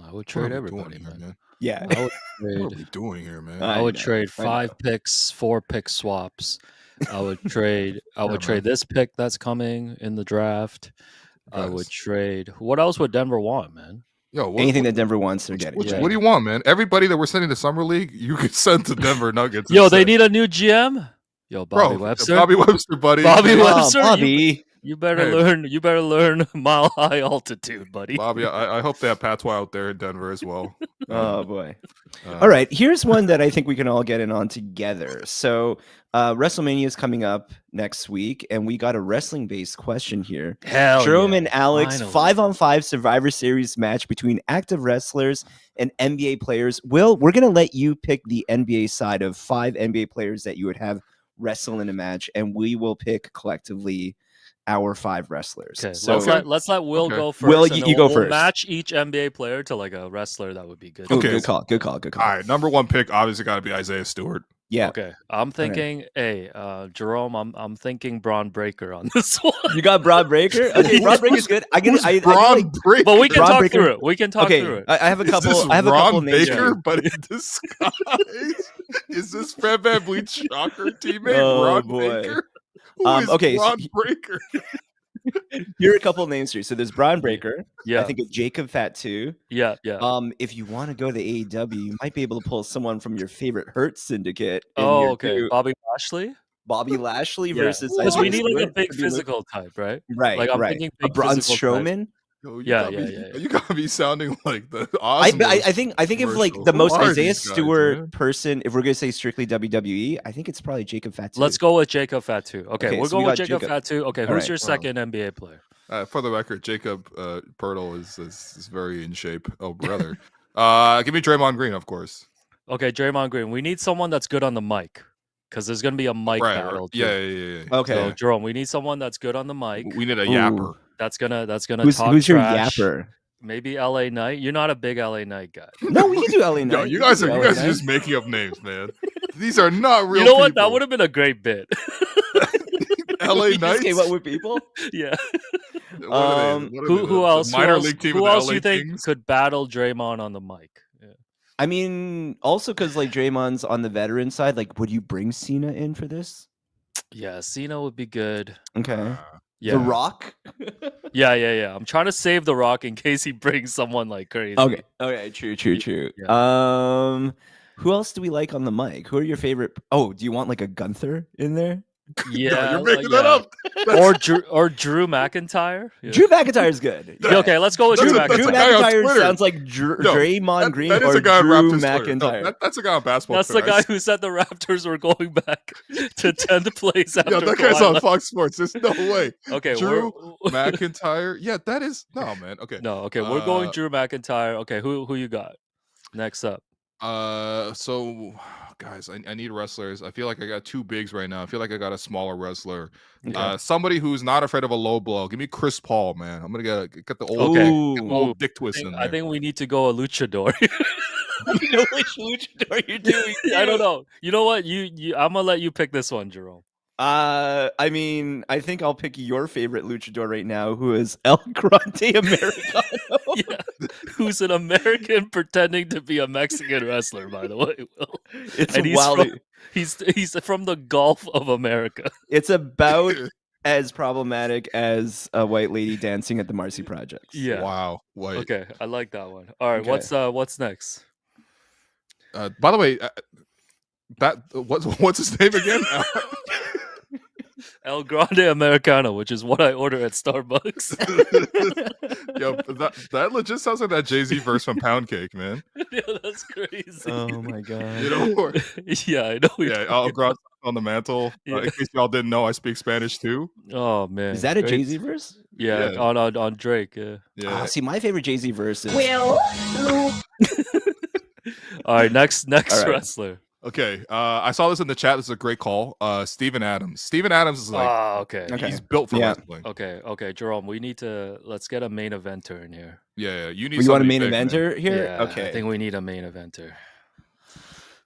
A: I would trade everybody, man.
C: Yeah.
B: What are we doing here, man?
A: I would trade 5 picks, 4 pick swaps. I would trade this pick that's coming in the draft. I would trade. What else would Denver want, man?
C: Yo, anything that Denver wants, they're getting.
B: What do you want, man? Everybody that we're sending to Summer League, you could send to Denver Nuggets.
A: Yo, they need a new GM. Yo, Bobby Webster.
B: Bobby Webster, buddy.
A: Bobby Webster.
C: Bobby.
A: You better
B: Hey.
A: learn. You better learn mile high altitude, buddy.
B: Bobby, I hope they have patois out there in Denver as well.
C: Oh boy. All right, here's one that I think we can all get in on together. So, WrestleMania is coming up next week, and we got a wrestling-based question here.
A: Hell
C: Jerome
A: yeah,
C: and Alex,
A: finally.
C: 5-on-5 Survivor Series match between active wrestlers and NBA players. Will, we're gonna let you pick the NBA side of 5 NBA players that you would have wrestle in a match, and we will pick collectively our 5 wrestlers.
A: Okay,
C: So,
A: let's let Will
B: Okay.
A: go first.
C: Will,
A: and
C: you
A: then
C: go
A: we'll
C: first.
A: Match each NBA player to like a wrestler. That would be good.
C: Ooh,
B: Okay.
C: good call. All
B: All right, number 1 pick obviously got to be Isaiah Stewart.
C: Yeah,
A: Okay, I'm thinking. Hey, Jerome, I'm thinking Braun Breaker on this one.
C: you got Braun Breaker. Okay, Braun Breaker's good. I
B: Who's
C: feel
B: Braun
C: like-
B: Breaker?
A: But we can
C: Braun
A: talk
C: Breaker-
A: through it. We can talk
C: okay,
A: through it.
C: I have a
B: Is
C: couple.
B: this
C: I have a
B: Ron
C: couple names.
B: Baker,
C: here.
B: but in disguise? Is this Fred VanVleet shocker teammate
C: Oh,
B: Ron
C: boy.
B: Baker? Who is
C: Okay, so
B: Ron Breaker?
C: Here are a couple names here. So there's Braun Breaker.
A: Yeah,
C: I think of Jacob Fatu.
A: yeah.
C: If you want to go to AEW, you might be able to pull someone from your favorite Hurt Syndicate. in
A: Oh,
C: here,
A: okay.
C: too.
A: Bobby Lashley.
C: Bobby Lashley
A: Yeah,
C: versus
A: because we
C: Isaiah
A: need like a
C: Stewart.
A: big
C: Could be a look-
A: physical type, right?
C: Right,
A: Like I'm
C: right.
A: thinking
C: A
A: big
C: Braun
A: physical type.
C: Strowman.
B: Yo, you
A: Yeah,
B: gotta
A: yeah,
B: be,
A: yeah.
B: You gotta be sounding like the
C: I
B: Osmonds.
C: think if like
B: commercial.
C: the
B: Who
C: most
B: are
C: Isaiah
B: these guys,
C: Stewart
B: man?
C: person, if we're gonna say strictly WWE, I think it's probably Jacob Fatu.
A: Let's go with Jacob Fatu. Okay,
C: Okay,
A: we're
C: so we
A: going with
C: got
A: Jacob
C: Jacob.
A: Fatu. Okay,
C: All
A: who's
C: right.
A: your second NBA player?
B: For the record, Jacob Pirtle is very in shape. Oh, brother. Give me Draymond Green, of course.
A: Okay, Draymond Green. We need someone that's good on the mic because there's gonna be a mic
B: Right.
A: battle. too.
B: Yeah.
C: Okay.
A: So Jerome, we need someone that's good on the mic.
B: We need a
C: Ooh.
B: yapper.
A: That's gonna
C: Who's
A: talk
C: your
A: trash.
C: yapper?
A: Maybe LA Knight. You're not a big LA Knight guy.
C: No, we can do LA Knight.
B: Yo, you
C: We can
B: guys
C: do
B: are
C: LA Knight.
B: just making up names, man. These are not real.
A: You know what? That
B: people.
A: would have been a great bit.
B: LA
C: We just
B: Knights.
C: came up with people.
A: Yeah.
B: What are they? What are they,
A: Who
B: the
A: else?
B: Minor
A: who else,
B: league team
A: who
B: of the
A: else
B: LA
A: you think
B: Kings?
A: could battle Draymond on the mic? Yeah.
C: I mean, also because like Draymond's on the veteran side, like, would you bring Cena in for this?
A: Yeah, Cena would be good.
C: Okay.
A: Yeah.
C: The Rock.
A: Yeah. I'm trying to save The Rock in case he brings someone like crazy.
C: Okay. True. Who else do we like on the mic? Who are your favorite? Oh, do you want like a Gunther in there?
A: Yeah.
B: you're making
A: like,
B: that up.
A: Or Drew McIntyre. Yeah.
C: Drew McIntyre's good.
A: Yeah, okay, let's go with
B: That's
A: Drew
B: a- that's
C: Drew
B: a
A: McIntyre.
B: guy on
C: McIntyre
B: Twitter.
C: sounds like
B: No,
C: Draymond Green
B: that is
C: or
B: a guy on
C: Drew
B: Raptors Twitter. No,
C: McIntyre.
B: that's a guy on basketball.
A: That's the
B: Twitter.
A: guy who said the Raptors were going back to 10th place after
B: Yeah, that guy's
A: Kawhi
B: on
A: left.
B: Fox Sports. There's no way.
A: Okay,
B: Drew
A: we're
B: McIntyre. Yeah, that is no man. Okay.
A: no. Okay, we're going
B: Uh,
A: Drew McIntyre. Okay, who you got next up?
B: So guys, I need wrestlers. I feel like I got 2 bigs right now. I feel like I got a smaller wrestler.
C: Okay.
B: Somebody who's not afraid of a low blow. Give me Chris Paul, man. I'm gonna get the old,
A: Okay.
B: get the
C: Ooh.
B: old dick twist in there.
A: I think we need to go a luchador.
C: You know which luchador you're doing.
A: I don't know. You know what? You I'm gonna let you pick this one, Jerome.
C: I mean, I think I'll pick your favorite luchador right now, who is El Grande Americano.
A: Yeah. Who's an American pretending to be a Mexican wrestler, by the way. Will.
C: It's
A: And he's
C: wildly.
A: from, he's from the Gulf of America.
C: It's about as problematic as a white lady dancing at the Marcy Projects.
A: Yeah.
B: Wow. Wait.
A: Okay, I like that one. All right,
C: Okay.
A: what's next?
B: By the way, what's his name again?
A: El Grande Americano, which is what I order at Starbucks.
B: Yo, that legit sounds like that Jay-Z verse from Pound Cake, man.
A: Yeah, that's crazy.
C: Oh my god.
B: You know, or,
A: Yeah, I know.
B: yeah, I'll grab on the mantle.
A: Yeah.
B: In case y'all didn't know, I speak Spanish too.
A: Oh man,
C: Is that a
A: Great.
C: Jay Z verse?
A: Yeah,
B: Yeah.
A: on Drake. Yeah.
B: Yeah.
C: See, my favorite Jay Z verse is.
E: Will, Lou,
A: All right, next
C: All right.
A: wrestler.
B: Okay. I saw this in the chat. This is a great call. Steven Adams. Steven Adams is like
A: Okay.
C: Okay.
B: he's built for
C: Yeah.
B: wrestling.
A: Okay, Jerome. Let's get a main eventer in here.
B: Yeah. You need.
C: You want a
B: somebody
C: main
B: big, man.
C: eventer here?
A: Yeah, I
C: Okay.
A: think we need a main eventer.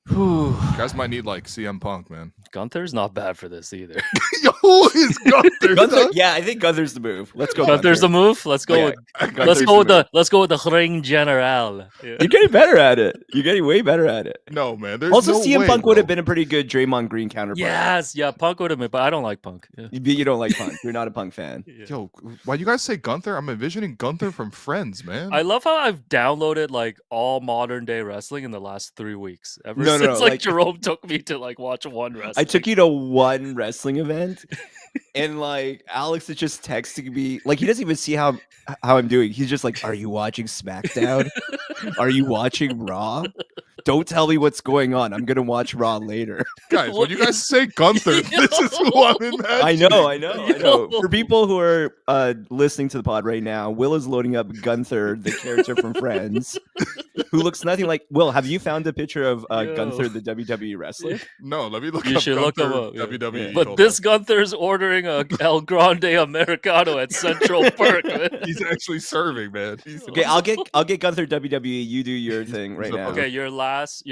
C: Whew.
B: You guys might need like CM Punk, man.
A: Gunther's not bad for this either.
B: Yo, who is Gunther?
C: Gunther, yeah, I think Gunther's the move. Let's go.
A: Gunther's the
C: Gunther.
A: move. Let's go.
C: Okay.
A: With,
C: Gunther's
A: let's go with
C: the
A: the Ring General. Yeah.
C: You're getting better at it. You're getting way better at it.
B: No, man. There's
C: Also,
B: no
C: CM
B: way,
C: Punk would have
B: bro.
C: been a pretty good Draymond Green counterpart.
A: Yes, yeah, Punk would have been, but I don't like Punk. Yeah.
C: You don't like Punk. You're not a Punk fan.
A: Yeah.
B: Yo, why you guys say Gunther? I'm envisioning Gunther from Friends, man.
A: I love how I've downloaded like all modern day wrestling in the last 3 weeks. Ever
C: No,
A: since like
C: like-
A: Jerome took me to like watch one wrestler.
C: took you to one wrestling event, and like Alex is just texting me. Like he doesn't even see how I'm doing. He's just like, "Are you watching SmackDown? Are you watching Raw? Don't tell me what's going on. I'm gonna watch Raw later."
B: Guys, when you guys say Gunther, this is who I'm imagining.
C: I know. For people who are listening to the pod right now, Will is loading up Gunther, the character from Friends, who looks nothing like Will. Have you found a picture of Gunther, the WWE wrestler?
B: No, let me look
A: You
B: up
A: should
B: Gunther,
A: look him up.
B: WWE.
A: But
B: Hold
A: this
B: on.
A: Gunther's ordering a El Grande Americano at Central Park. Man.
B: He's actually serving, man.
C: Okay, I'll get Gunther WWE. You do your thing right now.
A: Okay, your last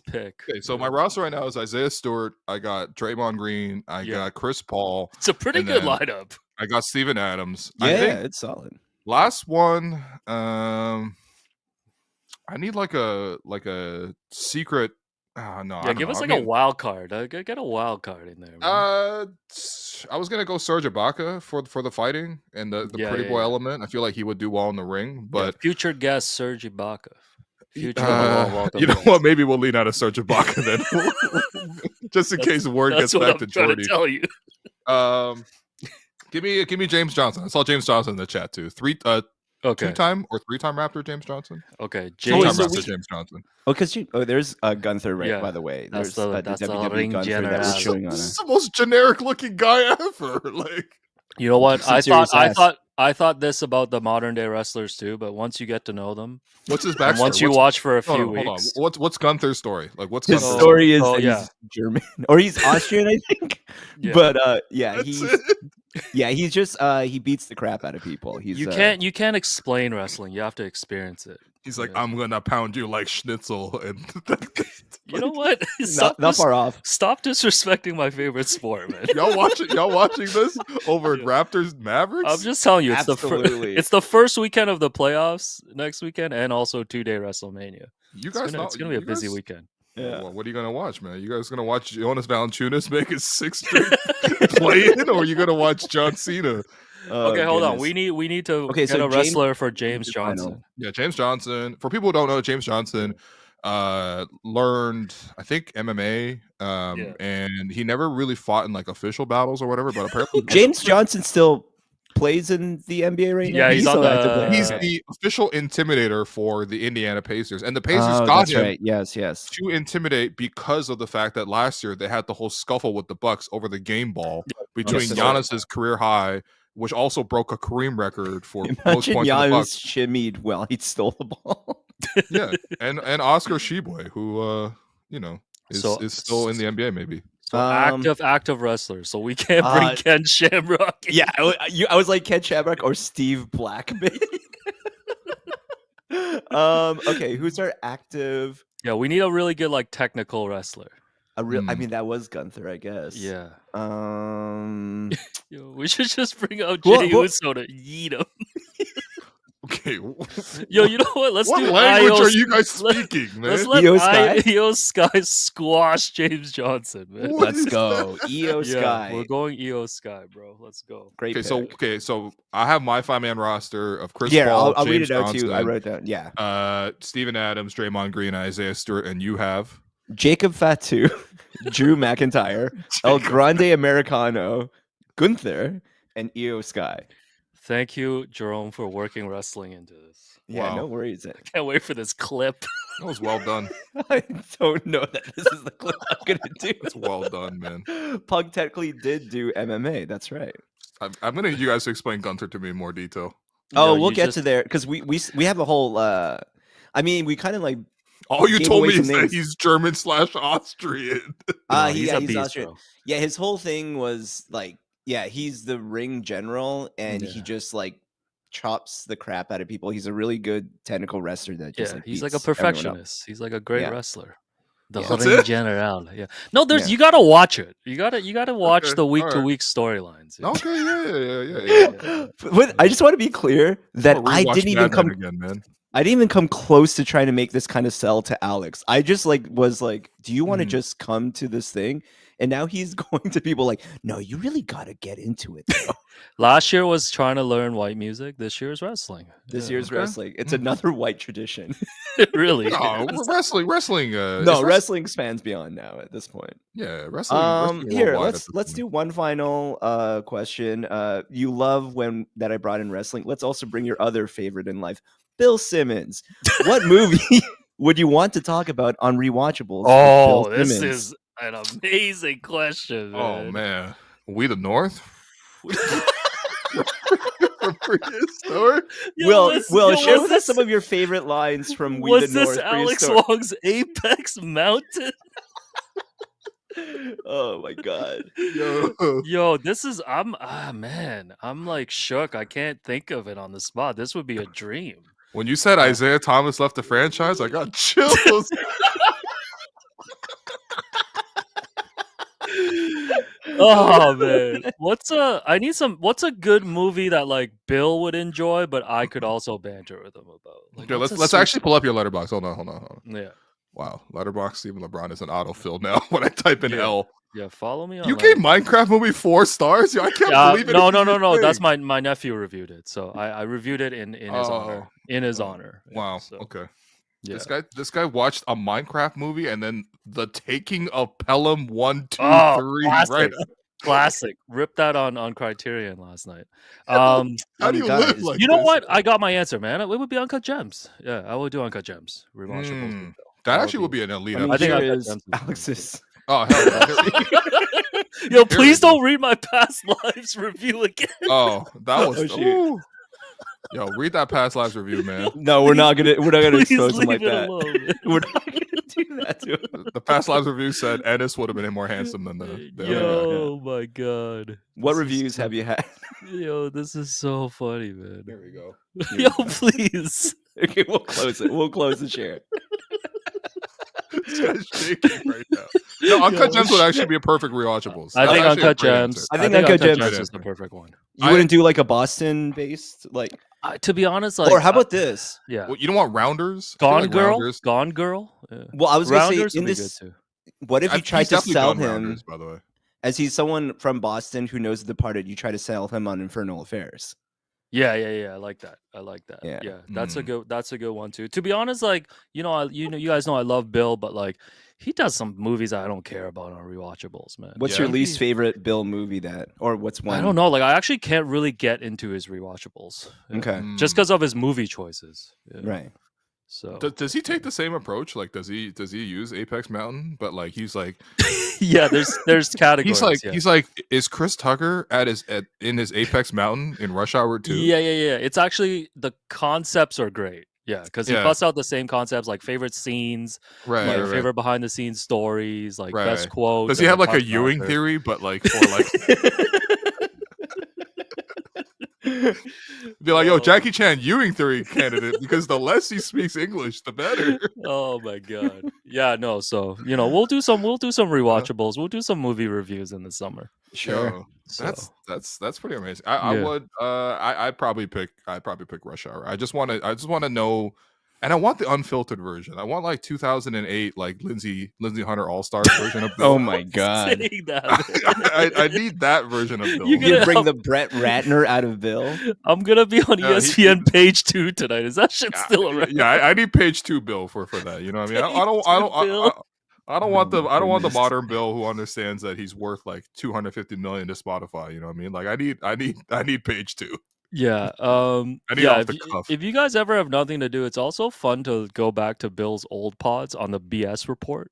A: pick.
B: Okay, so my roster right now is Isaiah Stewart. I got Draymond Green. I got Chris Paul.
A: It's a pretty
B: and
A: good
B: then
A: lineup.
B: I got Steven Adams.
C: Yeah,
B: I think
C: it's solid.
B: last one. I need like a secret. No, I don't
A: Give
B: know.
A: us
B: I
A: like
B: mean,
A: a wild card. Get a wild card in there. Man.
B: I was gonna go Serge Ibaka for the fighting and the pretty boy element. I feel like he would do well in the ring, but
A: future guest Serge Ibaka. Future
B: you know what? Maybe we'll lean out of Serge Ibaka then, just in case word gets back to Jordy.
A: Tell you.
B: Give me James Johnson. I saw James Johnson in the chat too. Two-time or three-time Raptor James Johnson.
A: Okay,
B: Two-time
A: James.
B: Raptor James Johnson.
C: Oh, because there's Gunther, right?
A: Yeah,
C: By the way,
A: that's
C: there's
A: the
C: WWE
A: ring
C: Gunther
A: general.
C: that was showing on
B: This
C: it.
B: is the most generic-looking guy ever. Like,
A: You know what?
C: Some serious
A: I thought this about the modern day wrestlers too, but once you get to know them,
B: what's his
A: and
B: backstory?
A: once you watch for a few
B: Hold on.
A: weeks,
B: What's Gunther's story? Like, what's
C: His
B: Gunther's
C: story is
A: Oh,
C: that
A: yeah.
C: he's German or he's Austrian, I think.
A: Yeah.
C: But yeah,
B: That's
C: he's
B: it?
C: he's just he beats the crap out of people. He's
A: you can't explain wrestling. You have to experience it.
B: He's like,
A: Yeah.
B: I'm gonna pound you like schnitzel, and
A: You know what?
C: not far off.
A: Stop disrespecting my favorite sport, man.
B: Y'all watching this over
A: Yeah.
B: Raptors Mavericks?
A: I'm just telling you,
C: Absolutely.
A: it's the first weekend of the playoffs next weekend, and also 2-day WrestleMania.
B: You guys,
A: It's gonna be a busy weekend.
C: Yeah.
B: Well, what are you gonna watch, man? You guys gonna watch Jonas Valanciunas make his sixth straight play-in, or are you gonna watch John Cena?
C: Oh,
A: Okay, hold on.
C: goodness.
A: We need to
C: Okay,
A: get
C: so
A: a wrestler for James Johnson.
B: Yeah, James Johnson. For people who don't know, James Johnson learned, I think, MMA, and he never really fought in like official battles or whatever. But apparently,
C: James Johnson still plays in the NBA right now.
A: Yeah, he's on
C: still
A: the-
C: active there?
B: he's
C: Okay.
B: the official intimidator for the Indiana Pacers, and the Pacers
C: Oh,
B: got
C: that's
B: him
C: right. Yes.
B: to intimidate because of the fact that last year they had the whole scuffle with the Bucks over the game ball between
C: Yes,
B: Giannis's career high, which also broke a Kareem record for most
C: Imagine
B: points in the
C: Giannis
B: Bucks.
C: shimmied while he stole the ball.
B: Yeah, and Oscar Sheboy, who is still in the NBA, maybe.
A: So
C: Um,
A: active wrestler. So we can't bring Ken Shamrock. in.
C: Yeah, I was like Ken Shamrock or Steve Blackman. Okay, who's our active?
A: Yeah, we need a really good like technical wrestler.
C: I mean, that was Gunther, I guess.
A: Yeah.
C: Um,
A: We should just bring out
C: Who-
A: Jey
C: who-
A: Uso to yeet him.
B: Okay,
A: Yo, you know what? Let's
B: what
A: do
B: language
A: Io
B: are you guys
A: let-
B: speaking, man?
A: Let's let
C: Io Sky?
A: Io Sky squash James Johnson, man.
B: What
C: let's
B: is
C: go. Io
A: Yeah,
C: Sky.
A: we're going Io Sky, bro. Let's go.
C: Great.
B: Okay,
C: pick.
B: so I have my 5-man roster of Chris
C: Yeah,
B: Paul,
C: I'll read
B: James
C: it out
B: Johnson,
C: too. I wrote down. Yeah.
B: Steven Adams, Draymond Green, Isaiah Stewart, and you have
C: Jacob Fatu, Drew McIntyre, El Grande Americano, Gunther, and Io Sky.
A: Thank you, Jerome, for working wrestling into this.
C: Yeah,
B: Wow.
C: no worries.
A: Can't wait for this clip.
B: that was well done.
C: I don't know that this is the clip I'm gonna do.
B: That's well done, man.
C: Pug technically did do MMA. That's right.
B: I'm gonna need you guys to explain Gunther to me in more detail.
C: Oh,
A: Yo,
C: we'll
A: you
C: get
A: just-
C: to there because we have a whole. I mean, we kind of like.
B: All you
C: Gave
B: told
C: away
B: me
C: some
B: is that
C: names.
B: he's German/Austrian.
A: No,
C: He's
A: a beast,
C: Austrian.
A: bro.
C: Yeah, his whole thing was like, yeah, he's the ring general, and he
A: Yeah.
C: just like chops the crap out of people. He's a really good technical wrestler that just
A: Yeah,
C: like,
A: he's like a
C: beats everyone up.
A: perfectionist. He's like a great
C: Yeah.
A: wrestler. The
C: Yeah.
B: That's
A: Ring
B: it?
A: General. Yeah. No, there's
C: Yeah.
A: you gotta watch it. You gotta watch
B: Okay,
A: the week to
B: alright.
A: week storylines. Yeah.
B: Okay, yeah.
C: But I just want to be clear that
B: I'll
C: I
B: rewatch
C: didn't even
B: Mad Men
C: come.
B: again, man.
C: I didn't even come close to trying to make this kind of sell to Alex. I just was like, do you want to just come to this thing? And now he's going to people like, no, you really got to get into it. Though.
A: Last year was trying to learn white music. This year is wrestling.
C: This year's wrestling. It's another white tradition.
A: It really
B: No,
A: is.
B: wrestling.
C: No, wrestling spans beyond now at this point.
B: Yeah, wrestling.
C: Here,
B: worldwide
C: let's
B: at this
C: do
B: point.
C: one final question. You love that I brought in wrestling. Let's also bring your other favorite in life, Bill Simmons. What movie would you want to talk about on Rewatchables?
A: Oh,
C: with Bill
A: this
C: Simmons?
A: is an amazing question.
B: Oh
A: Man.
B: man, We the North. Prehistoric?
C: Will, share
A: was
C: with us some of your favorite lines from We
A: Was
C: the
A: this
C: North.
A: Alex
C: Prehistoric.
A: Wong's Apex Mountain?
C: Oh my god.
A: Yo, this is I'm like shook. I can't think of it on the spot. This would be a dream.
B: When you said Isaiah Thomas left the franchise, I got chills.
A: Oh man. What's a good movie that like Bill would enjoy, but I could also banter with him about? Like,
B: Okay,
A: what's
B: let's
A: a
B: actually pull up your letterbox. Hold on.
A: Yeah.
B: Wow, letterbox Stephen LeBron is an autofill now. When I type in
A: Yeah.
B: L,
A: Yeah, follow me on
B: you gave
A: Letterboxd.
B: Minecraft movie 4 stars. I can't believe it.
A: No. That's my nephew reviewed it. So I reviewed it in his honor.
B: Oh.
A: In his honor. Yeah,
B: Wow.
A: so,
B: Okay.
A: yeah.
B: This guy watched a Minecraft movie and then The Taking of Pelham 1, 2,
A: Oh,
B: 3.
A: classic.
B: Right?
A: Classic. Ripped that on Criterion last night.
B: How do you
C: guys,
B: live like
A: You know
B: this?
A: what? I got my answer, man. It would be Uncut Gems. Yeah, I would do Uncut Gems. Rewatchables. with Bill.
B: That
A: would
B: actually would be an elite
C: I mean,
A: I think
B: episode.
C: here
A: Uncut
C: is
A: Gems is
C: Alex's.
B: Oh hell.
A: Yo,
B: we
A: please
B: go.
A: don't read my past lives review again.
B: Oh, that was
C: Oh, shoot.
B: ooh. Yo, read that past lives review, man.
C: No, we're not gonna
A: Please
C: expose him
A: leave
C: like
A: it
C: that.
A: alone, man.
C: We're not gonna do that to him.
B: The past lives review said Ennis would have been more handsome than the other guy.
A: Yo, my god.
C: What
A: This is
C: reviews
A: so-
C: have you had?
A: Yo, this is so funny, man.
B: There we go.
A: Yo, please.
C: Okay, we'll close it. We'll close the share.
B: This guy's shaking right now. No, Uncut
A: Yo,
B: Gems would actually be a perfect rewatchables.
A: I
B: That's
A: think
B: actually a
A: Uncut
B: great
A: Gems.
B: answer.
C: I think Uncut
A: Uncut
C: Gems-
A: Gems is the perfect one.
C: You wouldn't do like a Boston based like,
A: To be honest, like,
C: or how about this?
A: yeah,
B: Well, you don't want Rounders? I feel
A: Gone
B: like
A: Girl,
B: Rounders-
A: Gone Girl. Yeah.
C: Well, I was gonna
A: Rounders
C: say in
A: would be
C: this.
A: good too.
C: What if you
B: He's
C: tried to
B: definitely
C: sell
B: done
C: him
B: Rounders, by the way.
C: as he's someone from Boston who knows The Departed? You try to sell him on Infernal Affairs.
A: Yeah. I like that.
C: Yeah.
A: Yeah, that's a good one too. To be honest, like you guys know I love Bill, but like he does some movies I don't care about on rewatchables, man.
C: What's
B: Yeah.
C: your least favorite Bill movie or what's one?
A: I don't know. Like I actually can't really get into his rewatchables. Yeah.
C: Okay.
A: Just because of his movie choices. Yeah.
C: Right.
A: So
B: Does he take the same approach? Like, does he use Apex Mountain? But like, he's like,
A: yeah, there's categories.
B: he's like, is Chris Tucker in his Apex Mountain in Rush Hour 2?
A: Yeah. It's actually the concepts are great. Yeah, because he
B: Yeah.
A: busts out the same concepts like favorite scenes,
B: Right.
A: like
B: right.
A: favorite behind the scenes stories, like
B: Right.
A: best quotes.
B: Does he
A: and
B: have
A: the
B: like a
A: cut
B: Ewing
A: character.
B: theory, but like for like, be like, yo, Jackie Chan Ewing theory candidate, because the less he speaks English, the better.
A: Oh my god. Yeah, no. So we'll do some rewatchables. We'll do some movie reviews in the summer.
C: Sure.
B: Yo,
A: So.
B: that's pretty amazing. I
A: Yeah.
B: would I'd probably pick Rush Hour. I just want to know, and I want the unfiltered version. I want like 2008 like Lindsay Hunter All Stars version of Bill.
C: Oh my god.
A: Saying that,
B: I need that version of Bill.
A: You
C: You
A: gonna-
C: bring the Brett Ratner out of Bill.
A: I'm gonna be on
B: Yeah, he-
A: ESPN page 2 tonight. Is that shit still around?
B: Yeah, I need page 2 Bill for that. You know what I mean? I don't want the
C: goodness.
B: modern Bill who understands that he's worth like 250 million to Spotify. You know what I mean? Like I need page 2.
A: Yeah.
B: I need
A: Yeah.
B: off the cuff.
A: If you guys ever have nothing to do, it's also fun to go back to Bill's old pods on the BS report.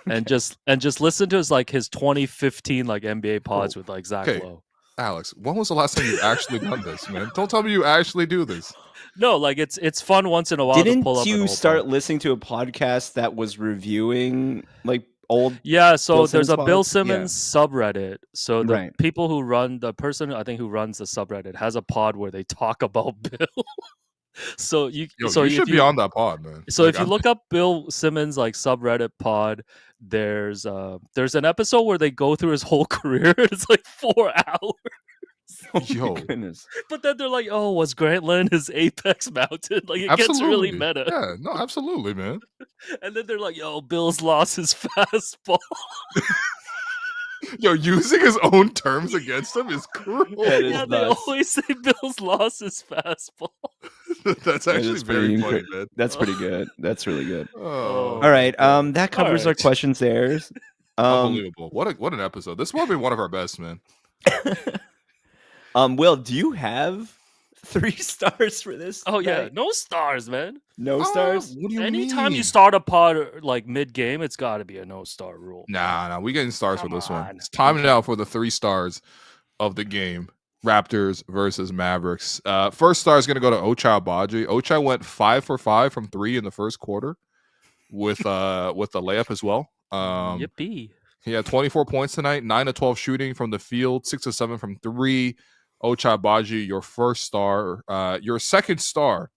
A: And just listen to his 2015 like NBA pods with like Zach
B: okay.
A: Lowe.
B: Alex, when was the last time you actually done this, man? Don't tell me you actually do this.
A: No, like it's fun once in a while to
C: Didn't
A: pull up. an
C: you
A: old
C: start
A: pod.
C: listening to a podcast that was reviewing like old?
A: Yeah, so
C: Bill
A: there's a
C: Simmons
A: Bill
C: pods? Yeah.
A: Simmons subreddit. So the
C: Right.
A: people who run the person I think who runs the subreddit has a pod where they talk about Bill. So you
B: Yo,
A: so
B: you
A: if
B: should be on that pod, man.
A: So
B: Like,
A: if you
B: I'm-
A: look up Bill Simmons like subreddit pod, there's an episode where they go through his whole career. It's like 4 hours.
B: Yo,
C: Goodness.
A: But then they're like, "Oh, was Grantland his apex mountain?" Like it gets really meta.
B: Yeah, no, absolutely, man.
A: And then they're like, "Yo, Bills lost his fastball."
B: Yo, using his own terms against him is cruel.
C: That is
A: Yeah, they
C: nuts.
A: always say Bills lost his fastball.
B: That's
C: That
B: actually
C: is
B: very
C: pretty
B: funny, man.
C: That's pretty good. That's really good.
B: Oh,
C: All right. That covers our
A: right.
C: questions there.
B: unbelievable! What an episode! This is probably one of our best, man.
C: Will, do you have 3 stars for this?
A: Oh yeah,
C: night?
A: no stars, man.
C: No stars.
B: What do you
A: Anytime
B: mean?
A: you start a pod like mid game, it's got to be a no star rule.
B: Nah, we getting stars for
A: Come
B: this one.
A: on.
B: It's time now for the 3 stars of the game. Raptors versus Mavericks. First star is going to go to Ochai Agbaji. Ochai went 5 for 5 from 3 in the first quarter with the layup as well.
A: Yippee!
B: He had 24 points tonight, 9 of 12 shooting from the field, 6 of 7 from 3. Ochai Agbaji, your first star, your second star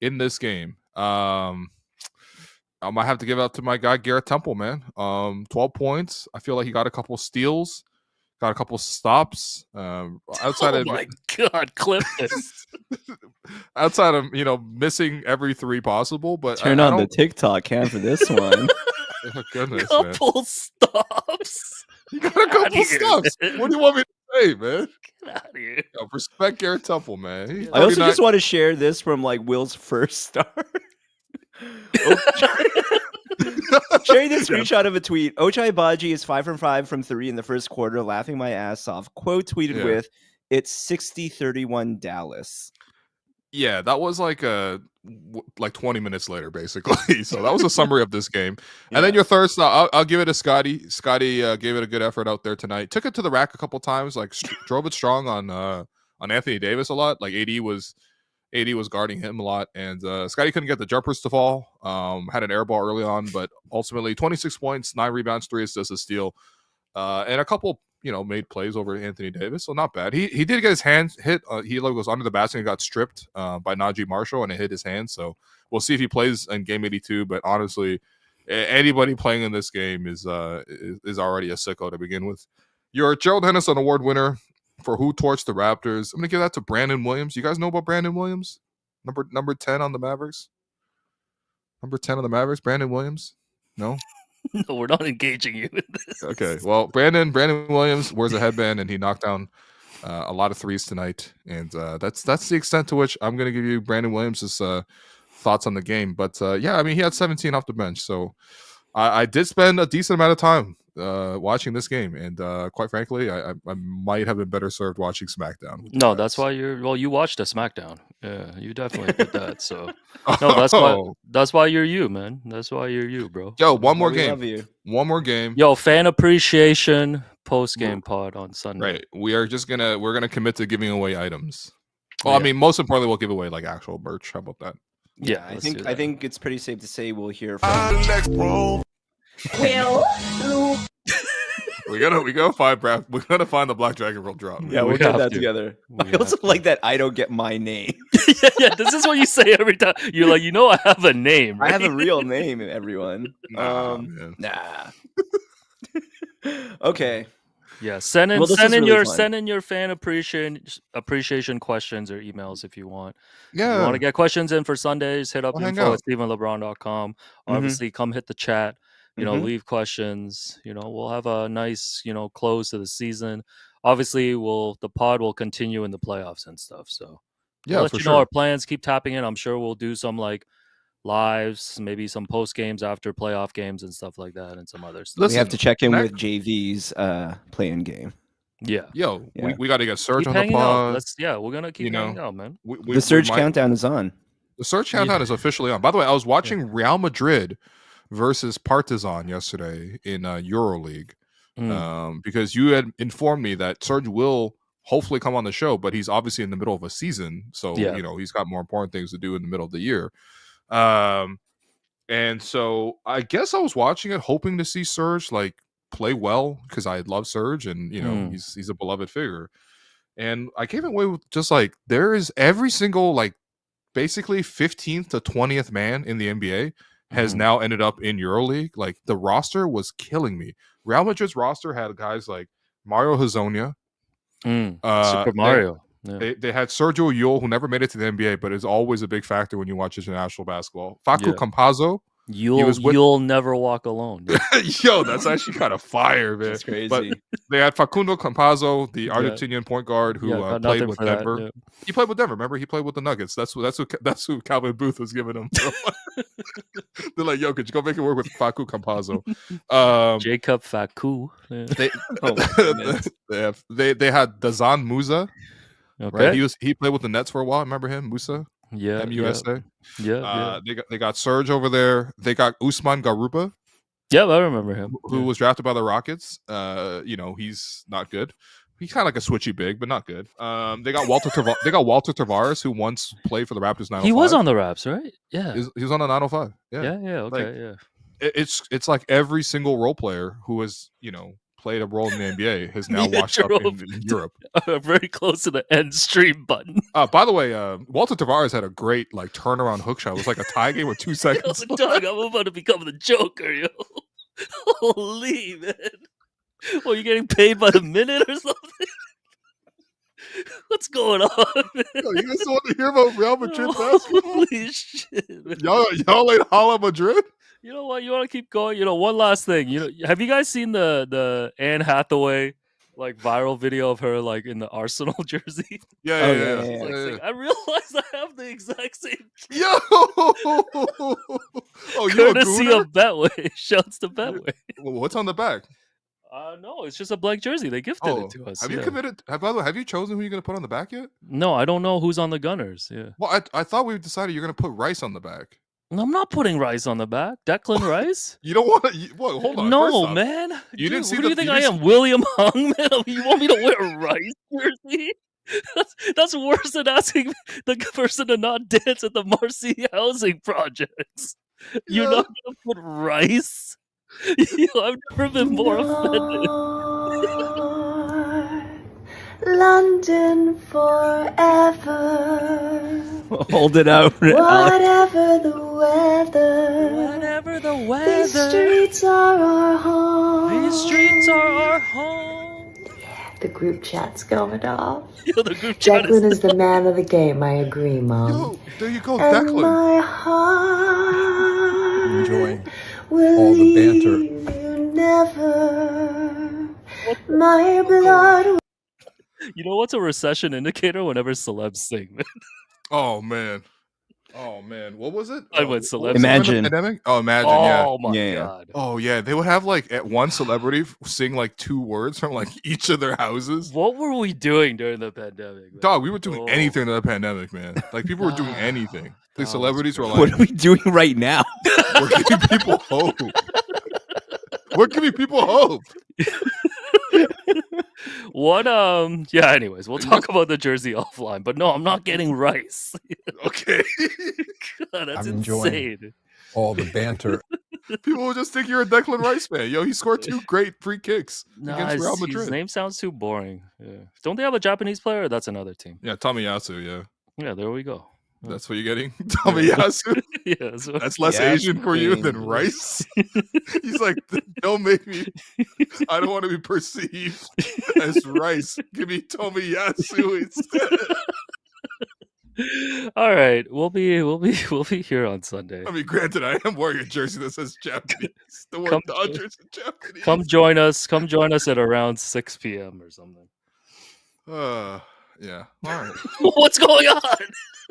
B: in this game. I might have to give it up to my guy Garrett Temple, man. 12 points. I feel like he got a couple steals, got a couple stops. Outside
A: Oh
B: of
A: my god, clip this.
B: outside of missing every 3 possible, but
C: Turn on the TikTok cam for this one.
B: Oh, goodness, man.
A: Couple stops.
B: You got a couple
A: here,
B: stops.
A: man.
B: What do you want me to say, man?
A: Get out of here.
B: Yo, respect Garrett Temple, man. He's
C: I also
B: 39
C: just want to share this from like Will's first star. Sharing this screenshot of a tweet. Ochai Agbaji is 5 from 5 from 3 in the first quarter, laughing my ass off. Quote tweeted
B: Yeah.
C: with, "It's 60-31 Dallas."
B: Yeah, that was like 20 minutes later, basically. So that was a summary of this game. And then your third star, I'll give it to Scotty. Scotty gave it a good effort out there tonight. Took it to the rack a couple times, like drove it strong on Anthony Davis a lot. Like AD was guarding him a lot, and Scotty couldn't get the jumpers to fall. Had an air ball early on, but ultimately 26 points, 9 rebounds, 3 assists, a steal, and a couple made plays over Anthony Davis, so not bad. He did get his hands hit. He was under the basket and got stripped by Najee Marshall, and it hit his hand. So we'll see if he plays in Game 82. But honestly, anybody playing in this game is already a sicko to begin with. Your Gerald Henderson Award winner for who torched the Raptors. I'm gonna give that to Brandon Williams. You guys know about Brandon Williams? Number 10 on the Mavericks. Number 10 on the Mavericks, Brandon Williams. No.
A: No, we're not engaging you in this.
B: Okay, well, Brandon Williams wears a headband, and he knocked down a lot of threes tonight, and that's the extent to which I'm going to give you Brandon Williams' thoughts on the game. But yeah, I mean, he had 17 off the bench, so I did spend a decent amount of time watching this game, and quite frankly, I might have been better served watching SmackDown.
A: No, that's why you watched a SmackDown. Yeah, you definitely did that. So no, that's why you're you, man. That's why you're you, bro.
B: Yo, one more
C: We
B: game.
C: love you.
B: One more game.
A: Yo, fan appreciation post game pod on Sunday.
B: Right. We're gonna commit to giving away items. Well,
A: Yeah.
B: I mean, most importantly, we'll give away like actual merch. How about that?
A: Yeah,
C: I
A: let's do
C: think
A: that.
C: I think it's pretty safe to say we'll hear from
E: Will, Lou,
B: We gotta find the Black Dragon Roll drop.
C: Yeah, we'll
A: We
C: get
A: have
C: that
A: to.
C: together.
A: We
C: I also
A: have to.
C: like that I don't get my name.
A: yeah, this is what you say every time. You're like, I have a name.
C: I
A: Right?
C: have a real name, everyone.
B: Nah, man.
C: Nah. Okay.
A: Yeah, send in
C: Well, this
A: send
C: is
A: in
C: really
A: your
C: fun.
A: send in your fan appreciation questions or emails if you want. If you
B: Yeah.
A: want to get questions in for Sundays, hit up
B: We'll hang
A: info
B: out.
A: at StephenLeBron.com.
C: Mhm.
A: Obviously, come hit the chat.
C: Mhm.
A: Leave questions. We'll have a nice, close to the season. Obviously, the pod will continue in the playoffs and stuff. So
B: Yeah,
A: we'll let
B: for
A: you
B: sure.
A: know our plans. Keep tapping in. I'm sure we'll do some like lives, maybe some post games after playoff games and stuff like that, and some other stuff.
B: Listen,
C: We have to check in
B: next-
C: with JV's play-in game.
A: Yeah.
B: Yo,
C: Yeah.
B: we got to get Surge
A: Keep
B: on the
A: hanging out.
B: pod.
A: We're gonna keep hanging out, man.
C: The Surge countdown is on.
B: The Surge countdown is officially on. By the way, I was watching Real Madrid versus Partizan yesterday in EuroLeague because you had informed me that Surge will hopefully come on the show, but he's obviously in the middle of a season, so
A: Yeah.
B: he's got more important things to do in the middle of the year. And so I guess I was watching it hoping to see Surge like play well because I love Surge and he's a beloved figure. And I came away with just like there is every single like basically 15th to 20th man in the NBA has now ended up in EuroLeague. Like the roster was killing me. Real Madrid's roster had guys like Mario Hezonja,
A: Super Mario.
B: They had Sergio Yul, who never made it to the NBA, but is always a big factor when you watch international basketball. Facu Campazzo.
A: You'll never walk alone.
B: Yo, that's actually kind of fire, man.
C: That's crazy.
B: But they had Facundo Campazzo, the Argentinian point guard who played with Denver.
A: That,
B: He played with Denver. Remember, he played with the Nuggets. That's who Calvin Booth was giving him. They're like, yo, could you go make it work with Facu Campazzo?
A: Jacob Facu.
B: They had Dazan Musa.
A: Okay.
B: Right? He played with the Nets for a while. Remember him, Musa?
A: Yeah.
B: MUSA.
A: Yeah.
B: They got Serge over there. They got Usman Garuba.
A: Yeah, I remember him.
B: Who was drafted by the Rockets. He's not good. He's kind of like a switchy big, but not good. They got Walter Tavares, who once played for the Raptors 905.
A: He was on the Raps, right? Yeah.
B: He was on the 905. Yeah.
A: Okay.
B: It's like every single role player who has, played a role in the NBA has now washed up in Europe.
A: Very close to the end stream button.
B: By the way, Walter Tavares had a great turnaround hook shot. It was like a tie game with 2 seconds.
A: Yo, Doug, I'm about to become the Joker, yo. Holy man. Well, you getting paid by the minute or something? What's going on, man?
B: Yo, you guys want to hear about Real Madrid basketball?
A: Holy shit, man.
B: Y'all ain't Hala Madrid?
A: You know what? You want to keep going? One last thing. Have you guys seen the Anne Hathaway viral video of her in the Arsenal jersey?
B: Yeah.
A: I realized I have the exact same.
B: Yo! You
A: courtesy of Betway. Shouts to Betway.
B: What's on the back?
A: No, it's just a blank jersey. They gifted it to us.
B: Have you committed? By the way, have you chosen who you're going to put on the back yet?
A: No, I don't know who's on the Gunners. Yeah.
B: Well, I thought we decided you're going to put Rice on the back.
A: No, I'm not putting Rice on the back. Declan Rice?
B: You don't want to? Hold on.
A: No, man.
B: You didn't see
A: who do you think I am? William Hung, man? You want me to wear a Rice jersey? That's worse than asking the person to not dance at the Marcy housing projects. You're not going to put Rice? I've never been more offended.
F: London forever.
C: Hold it out.
F: Whatever the weather.
A: Whatever the weather.
F: These streets are our home.
A: These streets are our home.
F: Yeah, the group chat's going off.
A: The group chat
F: Declan is the man of the game. I agree, Mom.
B: Yo, there you go,
F: and
B: Declan.
F: My heart
G: enjoying
F: will
G: all the banter.
F: leave you never. My blood.
A: You know what's a recession indicator? Whenever celebs sing, man.
B: Oh man. What was it?
A: I went celebs.
C: Imagine.
B: Pandemic? Oh, Imagine.
A: Oh my
C: Yeah.
A: god.
B: Oh yeah, they would have at one celebrity sing 2 words from each of their houses.
A: What were we doing during the pandemic, man?
B: Dog, we were doing anything in the pandemic, man. People were doing anything. The celebrities were
C: What are we doing right now?
B: we're giving people hope. We're giving people hope.
A: What anyways, we'll talk about the jersey offline, but no, I'm not getting Rice.
B: Okay.
A: God, that's
G: I'm enjoying
A: insane.
G: all the banter.
B: People will just think you're a Declan Rice fan. Yo, he scored 2 great free kicks against Real Madrid.
A: His name sounds too boring. Yeah. Don't they have a Japanese player? Or that's another team.
B: Yeah, Tomiyasu, yeah.
A: Yeah, there we go.
B: That's what you're getting? Tomiyasu?
A: Yeah,
B: That's less Asian for you than Rice? He's like, don't make me. I don't want to be perceived as Rice. Give me Tomiyasu instead.
A: All right, we'll be here on Sunday.
B: I mean, granted, I am wearing a jersey that says Japanese. The word Dodgers in Japanese.
A: Come join us at around 6 p.m. or something.
B: Yeah. All right.
A: What's going on?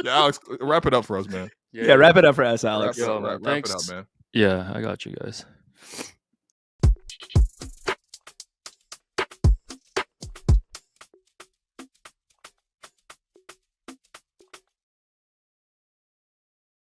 B: Yeah, Alex, wrap it up for us, man.
C: Yeah, wrap it up for us, Alex.
A: Yo,
B: Wrap
A: thanks.
B: it up, man.
A: Yeah, I got you guys.